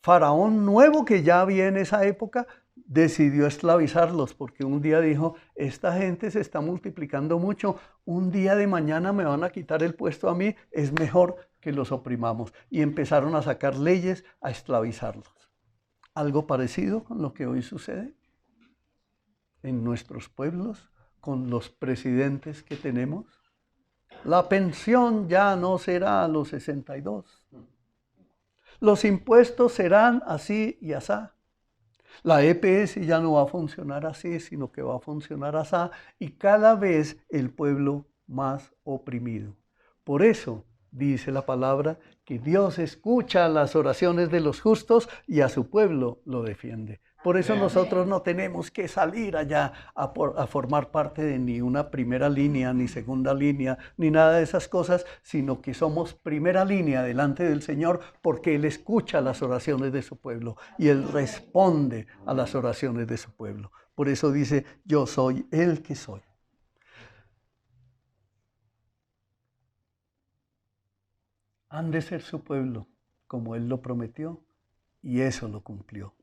faraón nuevo que ya había en esa época decidió esclavizarlos, porque un día dijo: esta gente se está multiplicando mucho, un día de mañana me van a quitar el puesto a mí, es mejor que los oprimamos. Y empezaron a sacar leyes a esclavizarlos. Algo parecido con lo que hoy sucede en nuestros pueblos, con los presidentes que tenemos. La pensión ya no será a los 62. Los impuestos serán así y asá. La EPS ya no va a funcionar así, sino que va a funcionar asá, y cada vez el pueblo más oprimido. Por eso dice la palabra que Dios escucha las oraciones de los justos y a su pueblo lo defiende. Por eso nosotros no tenemos que salir allá a formar parte de ni una primera línea, ni segunda línea, ni nada de esas cosas, sino que somos primera línea delante del Señor, porque Él escucha las oraciones de su pueblo y Él responde a las oraciones de su pueblo. Por eso dice: yo soy el que soy. Han de ser su pueblo, como Él lo prometió, y eso lo cumplió.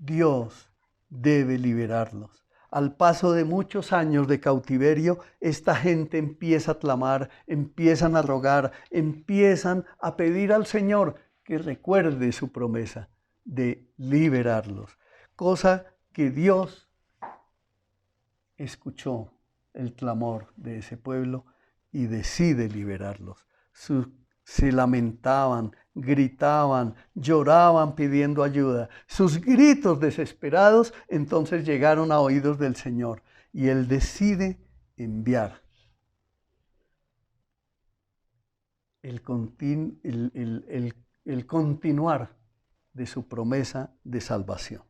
Dios debe liberarlos. Al paso de muchos años de cautiverio, esta gente empieza a clamar, empiezan a rogar, empiezan a pedir al Señor que recuerde su promesa de liberarlos. Cosa que Dios escuchó el clamor de ese pueblo y decide liberarlos. Se lamentaban, gritaban, lloraban pidiendo ayuda. Sus gritos desesperados entonces llegaron a oídos del Señor y Él decide enviar el continuar de su promesa de salvación.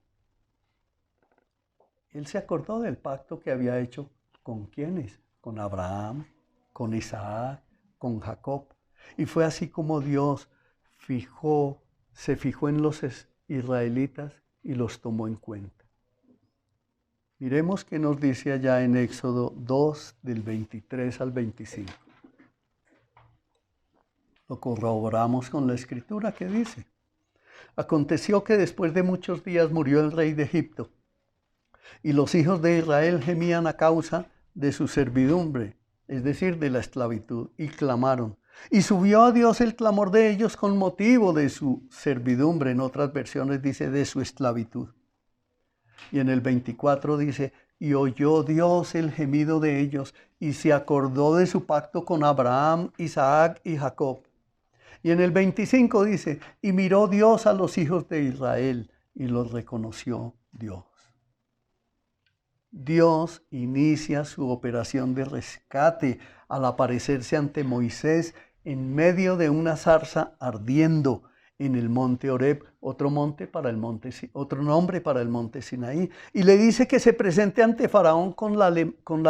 Él se acordó del pacto que había hecho ¿con quiénes? Con Abraham, con Isaac, con Jacob. Y fue así como Dios se fijó en los israelitas y los tomó en cuenta. Miremos qué nos dice allá en Éxodo 2, del 23 al 25. Lo corroboramos con la escritura que dice: aconteció que después de muchos días murió el rey de Egipto, y los hijos de Israel gemían a causa de su servidumbre, es decir, de la esclavitud, y clamaron. Y subió a Dios el clamor de ellos con motivo de su servidumbre. En otras versiones dice de su esclavitud. Y en el 24 dice: y oyó Dios el gemido de ellos, y se acordó de su pacto con Abraham, Isaac y Jacob. Y en el 25 dice: y miró Dios a los hijos de Israel, y los reconoció Dios. Dios inicia su operación de rescate al aparecerse ante Moisés en medio de una zarza ardiendo, en el monte Horeb, otro nombre para el monte Sinaí. Y le dice que se presente ante Faraón con la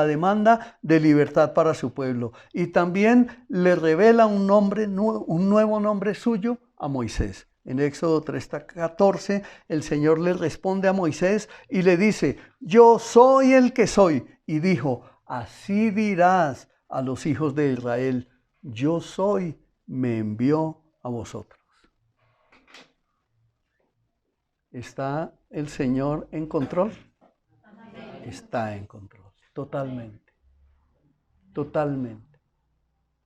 demanda de libertad para su pueblo. Y también le revela un nuevo nombre suyo a Moisés. En Éxodo 3:14, el Señor le responde a Moisés y le dice: yo soy el que soy. Y dijo: así dirás a los hijos de Israel: yo soy, me envió a vosotros. ¿Está el Señor en control? Está en control, totalmente, totalmente.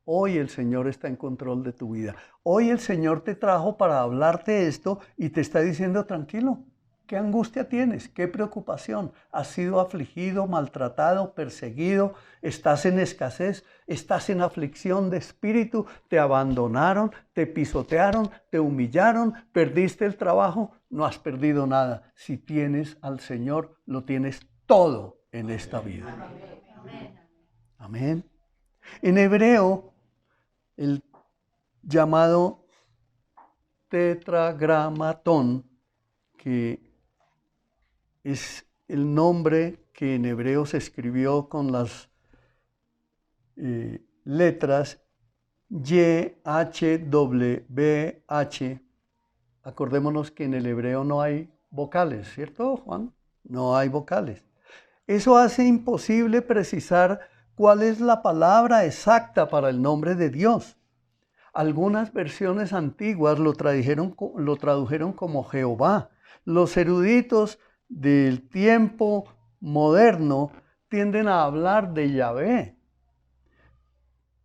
Hoy el Señor está en control de tu vida. Hoy el Señor te trajo para hablarte esto y te está diciendo: tranquilo, ¿qué angustia tienes? ¿Qué preocupación? ¿Has sido afligido, maltratado, perseguido? ¿Estás en escasez? ¿Estás en aflicción de espíritu? ¿Te abandonaron? ¿Te pisotearon? ¿Te humillaron? ¿Perdiste el trabajo? No has perdido nada. Si tienes al Señor, lo tienes todo en esta vida. Amén. En hebreo, el llamado tetragramatón, que es el nombre que en hebreo se escribió con las letras YHWH. Acordémonos que en el hebreo no hay vocales, ¿cierto, Juan? No hay vocales. Eso hace imposible precisar cuál es la palabra exacta para el nombre de Dios. Algunas versiones antiguas lo tradujeron como Jehová. Los eruditos del tiempo moderno tienden a hablar de Yahvé.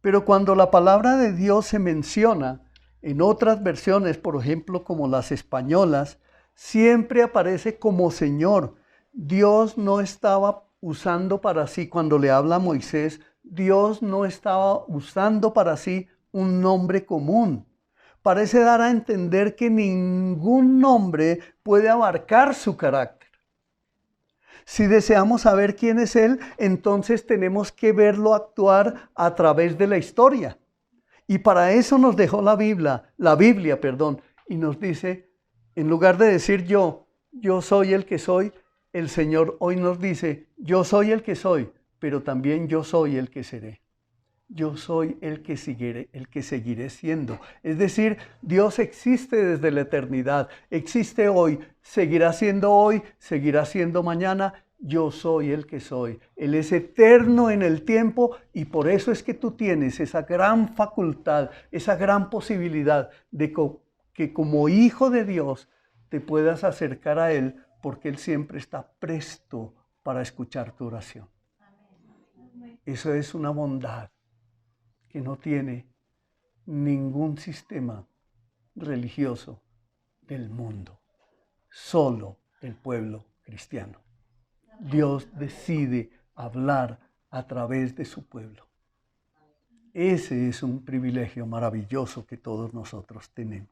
Pero cuando la palabra de Dios se menciona en otras versiones, por ejemplo como las españolas, siempre aparece como Señor. Dios no estaba usando para sí, cuando le habla a Moisés, Dios no estaba usando para sí un nombre común. Parece dar a entender que ningún nombre puede abarcar su carácter. Si deseamos saber quién es Él, entonces tenemos que verlo actuar a través de la historia. Y para eso nos dejó la Biblia, y nos dice, en lugar de decir yo soy el que soy, el Señor hoy nos dice: yo soy el que soy, pero también yo soy el que seré. Yo soy el que seguiré siendo. Es decir, Dios existe desde la eternidad, existe hoy, seguirá siendo mañana. Yo soy el que soy. Él es eterno en el tiempo y por eso es que tú tienes esa gran facultad, esa gran posibilidad de que como hijo de Dios te puedas acercar a Él, porque Él siempre está presto para escuchar tu oración. Eso es una bondad que no tiene ningún sistema religioso del mundo, solo el pueblo cristiano. Dios decide hablar a través de su pueblo. Ese es un privilegio maravilloso que todos nosotros tenemos.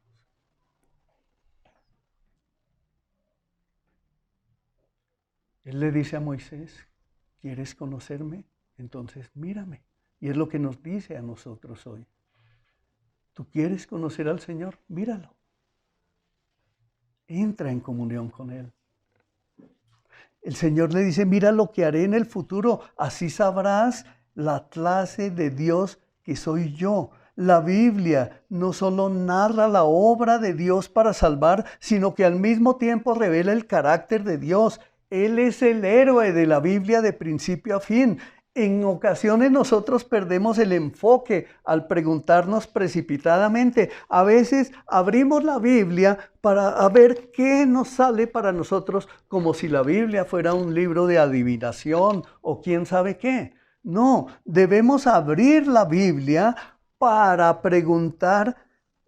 Él le dice a Moisés: ¿quieres conocerme? Entonces mírame. Y es lo que nos dice a nosotros hoy. ¿Tú quieres conocer al Señor? Míralo. Entra en comunión con Él. El Señor le dice: mira lo que haré en el futuro. Así sabrás la clase de Dios que soy yo. La Biblia no solo narra la obra de Dios para salvar, sino que al mismo tiempo revela el carácter de Dios. Él es el héroe de la Biblia de principio a fin. En ocasiones nosotros perdemos el enfoque al preguntarnos precipitadamente. A veces abrimos la Biblia para ver qué nos sale para nosotros, como si la Biblia fuera un libro de adivinación o quién sabe qué. No, debemos abrir la Biblia para preguntar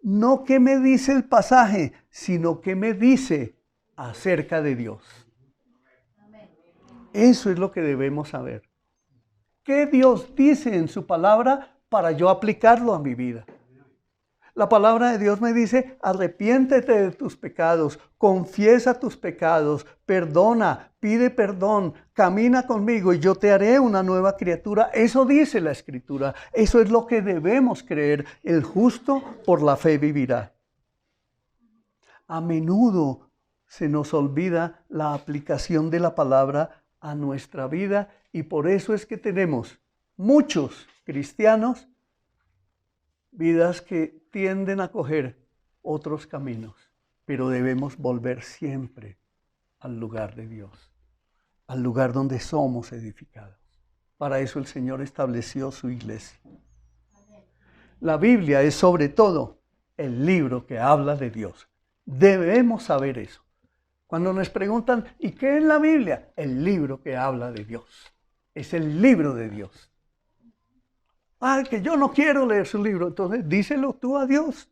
no qué me dice el pasaje, sino qué me dice acerca de Dios. Eso es lo que debemos saber. ¿Qué Dios dice en su palabra para yo aplicarlo a mi vida? La palabra de Dios me dice: arrepiéntete de tus pecados, confiesa tus pecados, perdona, pide perdón, camina conmigo y yo te haré una nueva criatura. Eso dice la Escritura. Eso es lo que debemos creer. El justo por la fe vivirá. A menudo se nos olvida la aplicación de la palabra a nuestra vida y por eso es que tenemos muchos cristianos, vidas que tienden a coger otros caminos, pero debemos volver siempre al lugar de Dios, al lugar donde somos edificados. Para eso el Señor estableció su iglesia. La Biblia es sobre todo el libro que habla de Dios. Debemos saber eso. Cuando nos preguntan, ¿y qué es la Biblia? El libro que habla de Dios. Es el libro de Dios. Ah, que yo no quiero leer su libro. Entonces díselo tú a Dios.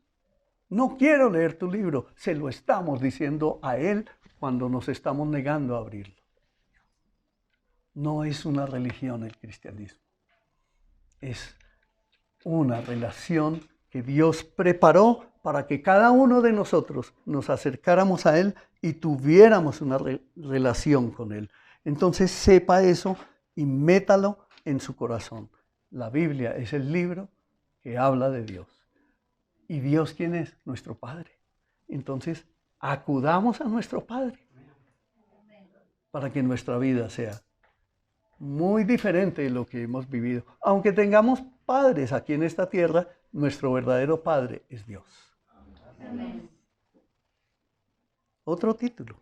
No quiero leer tu libro. Se lo estamos diciendo a Él cuando nos estamos negando a abrirlo. No es una religión el cristianismo. Es una relación que Dios preparó para que cada uno de nosotros nos acercáramos a Él y tuviéramos una relación con Él. Entonces sepa eso y métalo en su corazón. La Biblia es el libro que habla de Dios. ¿Y Dios quién es? Nuestro Padre. Entonces acudamos a nuestro Padre para que nuestra vida sea muy diferente de lo que hemos vivido. Aunque tengamos padres aquí en esta tierra, nuestro verdadero Padre es Dios. Amén. Otro título,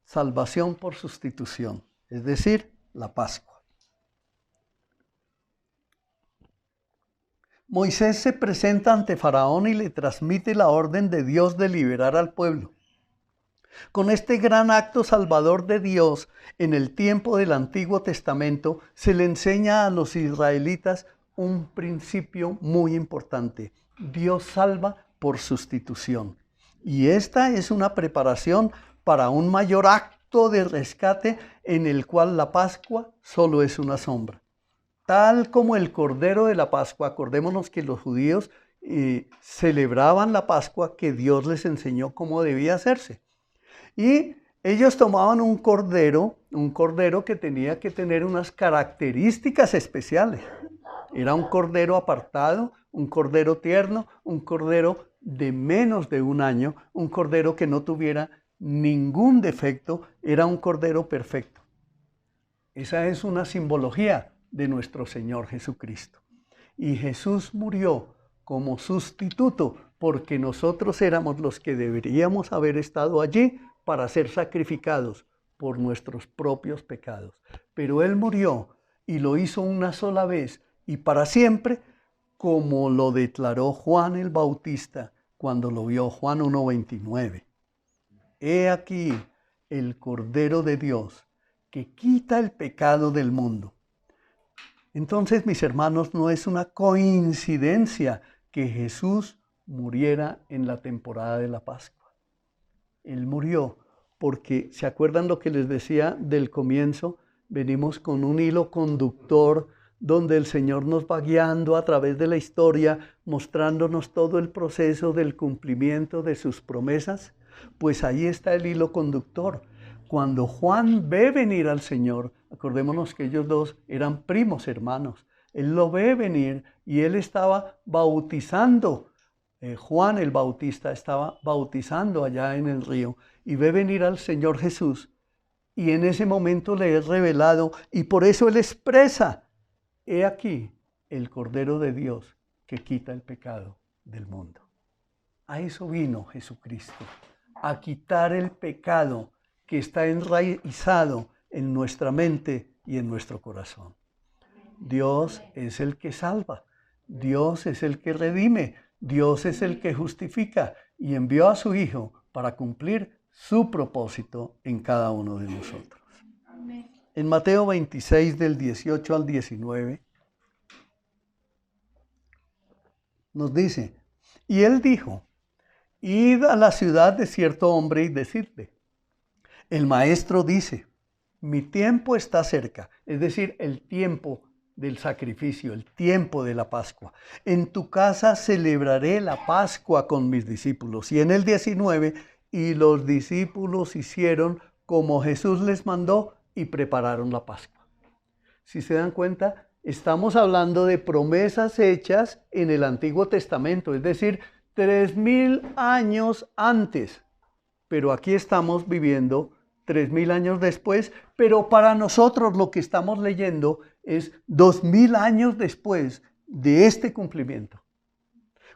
salvación por sustitución, es decir, la Pascua. Moisés se presenta ante Faraón y le transmite la orden de Dios de liberar al pueblo. Con este gran acto salvador de Dios en el tiempo del Antiguo Testamento se le enseña a los israelitas un principio muy importante. Dios salva por sustitución. Y esta es una preparación para un mayor acto de rescate en el cual la Pascua solo es una sombra. Tal como el Cordero de la Pascua, acordémonos que los judíos celebraban la Pascua que Dios les enseñó cómo debía hacerse. Y ellos tomaban un cordero que tenía que tener unas características especiales. Era un cordero apartado, un cordero tierno, un cordero de menos de un año, un cordero que no tuviera ningún defecto, era un cordero perfecto. Esa es una simbología de nuestro Señor Jesucristo. Y Jesús murió como sustituto porque nosotros éramos los que deberíamos haber estado allí para ser sacrificados por nuestros propios pecados. Pero Él murió y lo hizo una sola vez y para siempre, como lo declaró Juan el Bautista cuando lo vio, Juan 1:29. He aquí el Cordero de Dios que quita el pecado del mundo. Entonces, mis hermanos, no es una coincidencia que Jesús muriera en la temporada de la Pascua. Él murió porque, ¿se acuerdan lo que les decía del comienzo? Venimos con un hilo conductor donde el Señor nos va guiando a través de la historia, mostrándonos todo el proceso del cumplimiento de sus promesas. Pues ahí está el hilo conductor. Cuando Juan ve venir al Señor, acordémonos que ellos dos eran primos hermanos, él lo ve venir y él estaba bautizando. Juan el Bautista estaba bautizando allá en el río y ve venir al Señor Jesús y en ese momento le es revelado y por eso él expresa, he aquí el Cordero de Dios que quita el pecado del mundo. A eso vino Jesucristo, a quitar el pecado que está enraizado en nuestra mente y en nuestro corazón. Dios es el que salva, Dios es el que redime, Dios es el que justifica y envió a su Hijo para cumplir su propósito en cada uno de nosotros. Amén. En Mateo 26, del 18 al 19, nos dice, y él dijo, id a la ciudad de cierto hombre y decidle, el maestro dice, mi tiempo está cerca, es decir, el tiempo del sacrificio, el tiempo de la Pascua. En tu casa celebraré la Pascua con mis discípulos. Y en el 19, y los discípulos hicieron como Jesús les mandó y prepararon la Pascua. Si se dan cuenta, estamos hablando de promesas hechas en el Antiguo Testamento, es decir, 3000 años antes pero aquí estamos viviendo 3000 años después, pero para nosotros lo que estamos leyendo es 2000 años después de este cumplimiento.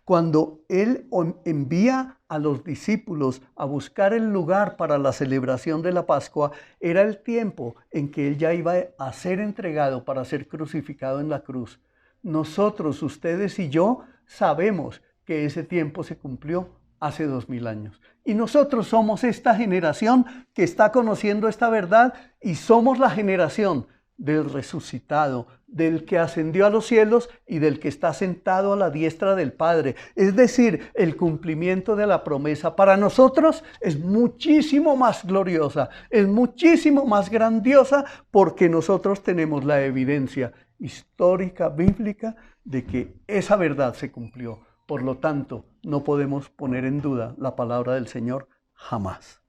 Cuando Él envía a los discípulos a buscar el lugar para la celebración de la Pascua, era el tiempo en que Él ya iba a ser entregado para ser crucificado en la cruz. Nosotros, ustedes y yo, sabemos que ese tiempo se cumplió hace 2000 años. Y nosotros somos esta generación que está conociendo esta verdad y somos la generación del resucitado, del que ascendió a los cielos y del que está sentado a la diestra del Padre. Es decir, el cumplimiento de la promesa para nosotros es muchísimo más gloriosa, es muchísimo más grandiosa, porque nosotros tenemos la evidencia histórica, bíblica, de que esa verdad se cumplió. Por lo tanto, no podemos poner en duda la palabra del Señor jamás.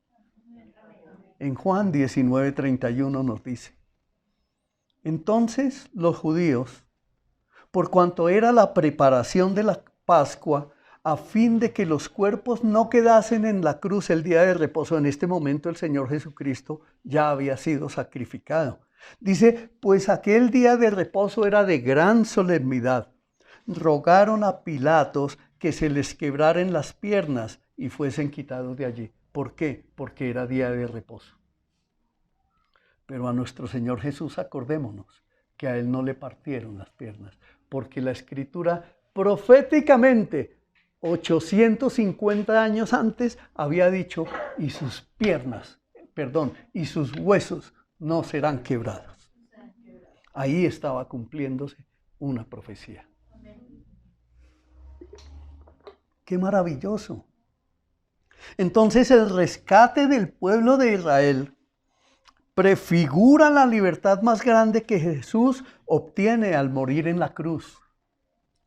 En Juan 19:31 nos dice: entonces los judíos, por cuanto era la preparación de la Pascua, a fin de que los cuerpos no quedasen en la cruz el día de reposo, en este momento el Señor Jesucristo ya había sido sacrificado. Dice, pues aquel día de reposo era de gran solemnidad. Rogaron a Pilatos que se les quebraran las piernas y fuesen quitados de allí. ¿Por qué? Porque era día de reposo. Pero a nuestro Señor Jesús acordémonos que a Él no le partieron las piernas, porque la Escritura proféticamente 850 años antes había dicho, y sus huesos no serán quebrados. Ahí estaba cumpliéndose una profecía. ¡Qué maravilloso! Entonces el rescate del pueblo de Israel prefigura la libertad más grande que Jesús obtiene al morir en la cruz.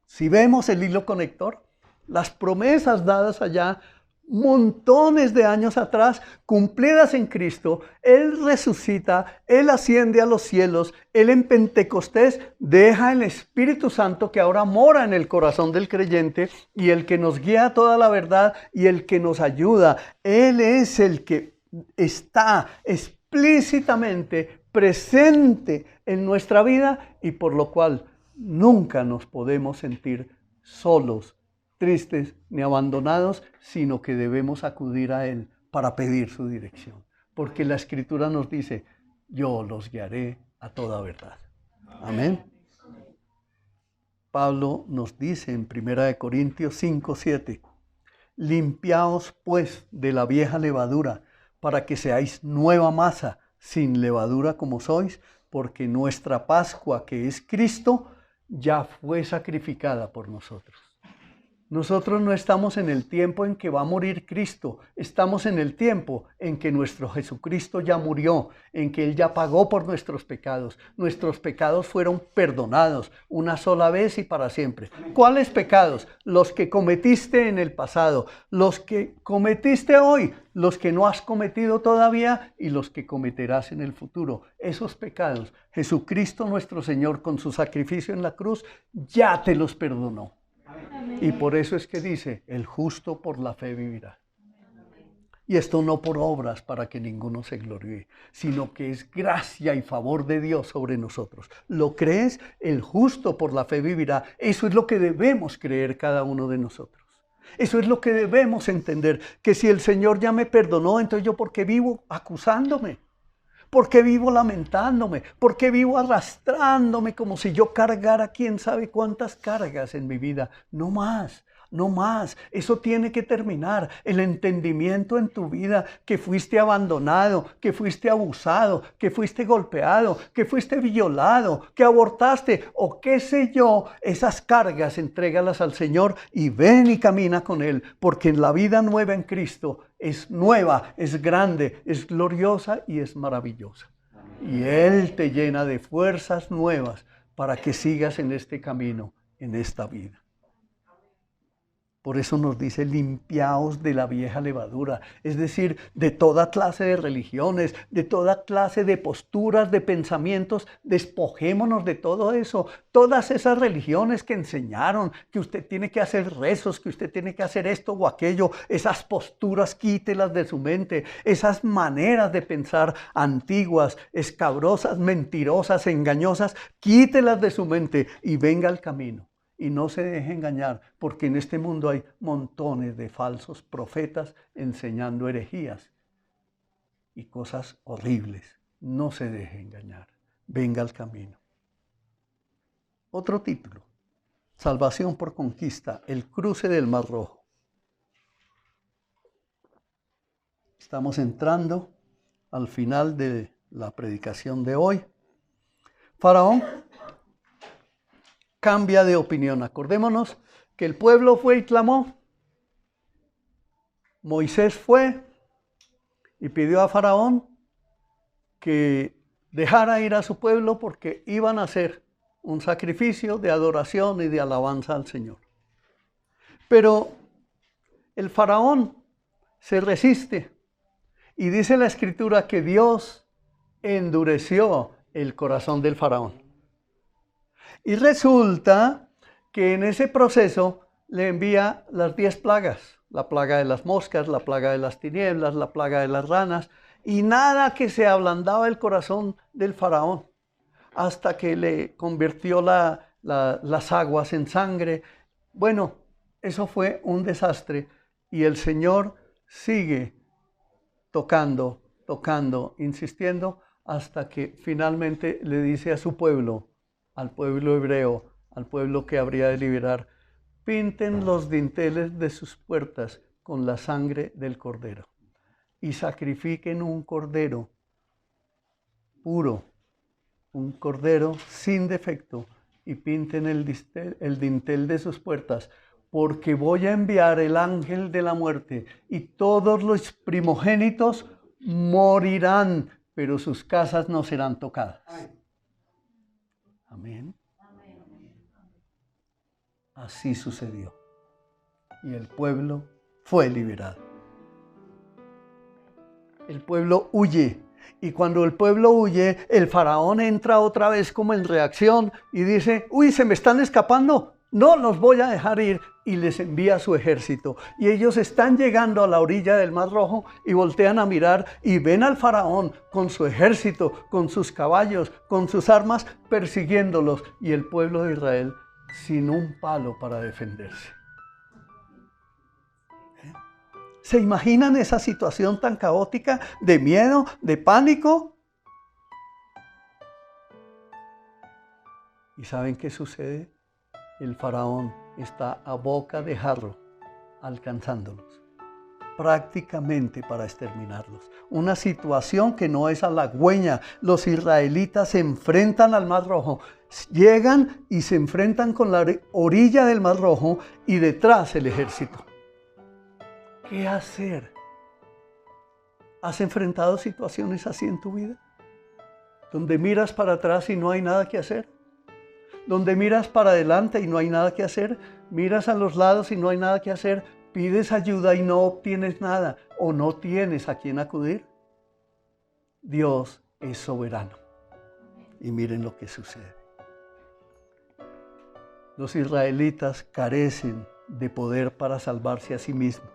Si vemos el hilo conector, las promesas dadas allá montones de años atrás, cumplidas en Cristo, Él resucita, Él asciende a los cielos, Él en Pentecostés deja el Espíritu Santo que ahora mora en el corazón del creyente y el que nos guía a toda la verdad y el que nos ayuda. Él es el que está explícitamente presente en nuestra vida y por lo cual nunca nos podemos sentir solos, tristes ni abandonados, sino que debemos acudir a Él para pedir su dirección. Porque la Escritura nos dice, yo los guiaré a toda verdad. Amén. Pablo nos dice en 1 Corintios 5:7, limpiaos pues de la vieja levadura, para que seáis nueva masa, sin levadura como sois, porque nuestra Pascua, que es Cristo, ya fue sacrificada por nosotros. Nosotros no estamos en el tiempo en que va a morir Cristo, estamos en el tiempo en que nuestro Jesucristo ya murió, en que Él ya pagó por nuestros pecados. Nuestros pecados fueron perdonados una sola vez y para siempre. ¿Cuáles pecados? Los que cometiste en el pasado, los que cometiste hoy, los que no has cometido todavía y los que cometerás en el futuro. Esos pecados, Jesucristo nuestro Señor con su sacrificio en la cruz ya te los perdonó. Y por eso es que dice, el justo por la fe vivirá. Y esto no por obras para que ninguno se gloríe, sino que es gracia y favor de Dios sobre nosotros. ¿Lo crees? El justo por la fe vivirá. Eso es lo que debemos creer cada uno de nosotros. Eso es lo que debemos entender, que si el Señor ya me perdonó, entonces yo ¿por qué vivo acusándome? ¿Por qué vivo lamentándome? ¿Por qué vivo arrastrándome como si yo cargara quién sabe cuántas cargas en mi vida? No más, no más. Eso tiene que terminar. El entendimiento en tu vida que fuiste abandonado, que fuiste abusado, que fuiste golpeado, que fuiste violado, que abortaste o qué sé yo, esas cargas entrégalas al Señor y ven y camina con Él, porque en la vida nueva en Cristo es nueva, es grande, es gloriosa y es maravillosa. Y Él te llena de fuerzas nuevas para que sigas en este camino, en esta vida. Por eso nos dice, limpiaos de la vieja levadura, es decir, de toda clase de religiones, de toda clase de posturas, de pensamientos, despojémonos de todo eso. Todas esas religiones que enseñaron que usted tiene que hacer rezos, que usted tiene que hacer esto o aquello, esas posturas quítelas de su mente, esas maneras de pensar antiguas, escabrosas, mentirosas, engañosas, quítelas de su mente y venga al camino. Y no se deje engañar, porque en este mundo hay montones de falsos profetas enseñando herejías y cosas horribles. No se deje engañar. Venga al camino. Otro título. Salvación por conquista. El cruce del Mar Rojo. Estamos entrando al final de la predicación de hoy. Faraón cambia de opinión. Acordémonos que el pueblo fue y clamó. Moisés fue y pidió a Faraón que dejara ir a su pueblo porque iban a hacer un sacrificio de adoración y de alabanza al Señor. Pero el Faraón se resiste y dice la Escritura que Dios endureció el corazón del Faraón. Y resulta que en ese proceso le envía las 10 plagas, la plaga de las moscas, la plaga de las tinieblas, la plaga de las ranas, y nada que se ablandaba el corazón del Faraón, hasta que le convirtió las aguas en sangre. Bueno, eso fue un desastre, y el Señor sigue tocando, insistiendo, hasta que finalmente le dice a su pueblo, al pueblo hebreo, al pueblo que habría de liberar, pinten los dinteles de sus puertas con la sangre del cordero y sacrifiquen un cordero puro, un cordero sin defecto, y pinten el dintel de sus puertas, porque voy a enviar el ángel de la muerte y todos los primogénitos morirán, pero sus casas no serán tocadas. Amén. Así sucedió. Y el pueblo fue liberado. El pueblo huye. Y cuando el pueblo huye, el faraón entra otra vez como en reacción y dice, uy, se me están escapando. No los voy a dejar ir, y les envía su ejército. Y ellos están llegando a la orilla del Mar Rojo y voltean a mirar y ven al faraón con su ejército, con sus caballos, con sus armas, persiguiéndolos. Y el pueblo de Israel sin un palo para defenderse. ¿Se imaginan esa situación tan caótica de miedo, de pánico? ¿Y saben qué sucede? El faraón está a boca de jarro alcanzándolos, prácticamente para exterminarlos. Una situación que no es halagüeña. Los israelitas se enfrentan al Mar Rojo, llegan y se enfrentan con la orilla del Mar Rojo y detrás el ejército. ¿Qué hacer? ¿Has enfrentado situaciones así en tu vida? Donde miras para atrás y no hay nada que hacer. Donde miras para adelante y no hay nada que hacer. Miras a los lados y no hay nada que hacer. Pides ayuda y no obtienes nada, o no tienes a quién acudir. Dios es soberano. Y miren lo que sucede. Los israelitas carecen de poder para salvarse a sí mismos.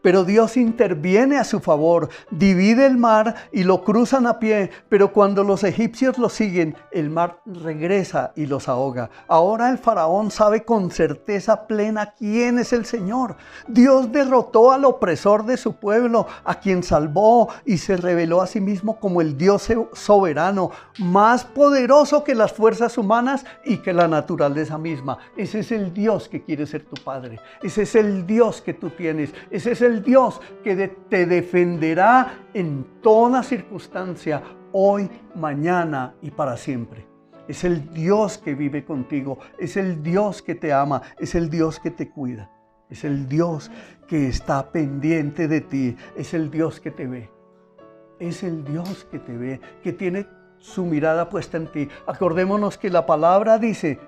Pero Dios interviene a su favor, divide el mar y lo cruzan a pie, pero cuando los egipcios lo siguen, el mar regresa y los ahoga. Ahora el faraón sabe con certeza plena quién es el Señor. Dios derrotó al opresor de su pueblo, a quien salvó, y se reveló a sí mismo como el Dios soberano, más poderoso que las fuerzas humanas y que la naturaleza misma. Ese es el Dios que quiere ser tu Padre. Ese es el Dios que tú tienes. Ese es el Dios que te defenderá en toda circunstancia, hoy, mañana y para siempre. Es el Dios que vive contigo, es el Dios que te ama, es el Dios que te cuida, es el Dios que está pendiente de ti, es el Dios que te ve, es el Dios que te ve, que tiene su mirada puesta en ti. Acordémonos que la palabra dice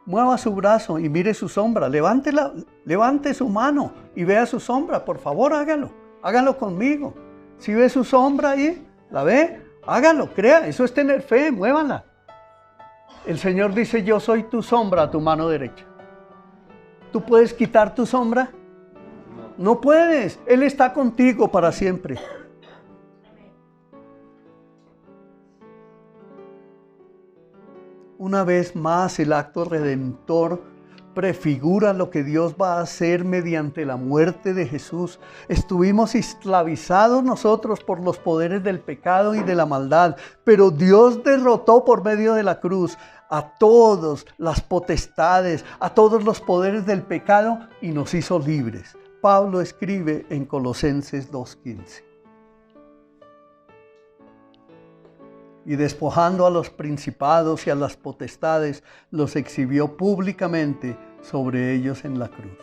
mueva su brazo y mire su sombra. Levante su mano y vea su sombra. Por favor, hágalo. Hágalo conmigo. Si ve su sombra ahí, ¿la ve? Hágalo, crea. Eso es tener fe, muévala. El Señor dice, yo soy tu sombra a tu mano derecha. ¿Tú puedes quitar tu sombra? No puedes. Él está contigo para siempre. Una vez más, el acto redentor prefigura lo que Dios va a hacer mediante la muerte de Jesús. Estuvimos esclavizados nosotros por los poderes del pecado y de la maldad, pero Dios derrotó por medio de la cruz a todas las potestades, a todos los poderes del pecado y nos hizo libres. Pablo escribe en Colosenses 2:15. Y despojando a los principados y a las potestades, los exhibió públicamente sobre ellos en la cruz.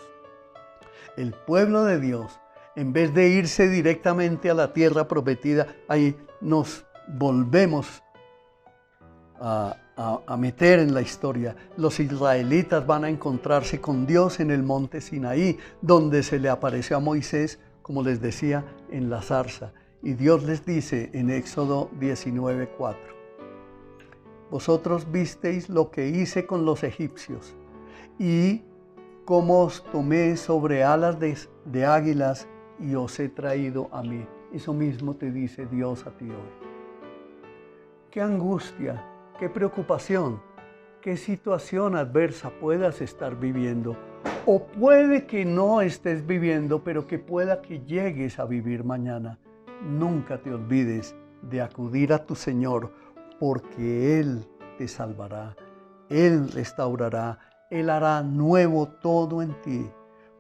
El pueblo de Dios, en vez de irse directamente a la tierra prometida, ahí nos volvemos a meter en la historia. Los israelitas van a encontrarse con Dios en el monte Sinaí, donde se le apareció a Moisés, como les decía, en la zarza. Y Dios les dice en Éxodo 19:4, vosotros visteis lo que hice con los egipcios y cómo os tomé sobre alas de águilas y os he traído a mí. Eso mismo te dice Dios a ti hoy. Qué angustia, qué preocupación, qué situación adversa puedas estar viviendo. O puede que no estés viviendo, pero que pueda que llegues a vivir mañana. Nunca te olvides de acudir a tu Señor, porque Él te salvará, Él restaurará, Él hará nuevo todo en ti.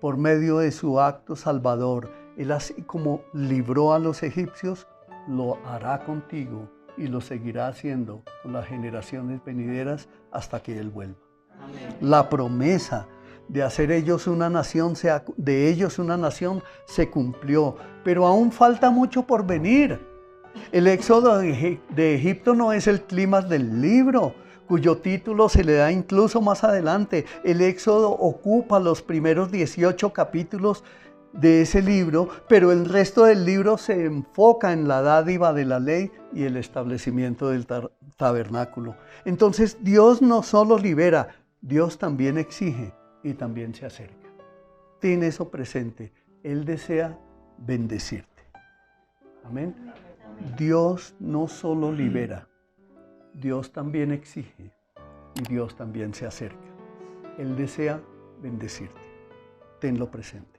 Por medio de su acto salvador, Él así como libró a los egipcios, lo hará contigo y lo seguirá haciendo con las generaciones venideras hasta que Él vuelva. Amén. La promesa de hacer de ellos una nación se cumplió, pero aún falta mucho por venir. El éxodo de Egipto no es el clímax del libro, cuyo título se le da incluso más adelante. El éxodo ocupa los primeros 18 capítulos de ese libro, pero el resto del libro se enfoca en la dádiva de la ley y el establecimiento del tabernáculo. Entonces Dios no solo libera, Dios también exige y también se acerca. Ten eso presente. Él desea bendecirte. Amén. Dios no solo libera, Dios también exige y Dios también se acerca. Él desea bendecirte. Tenlo presente.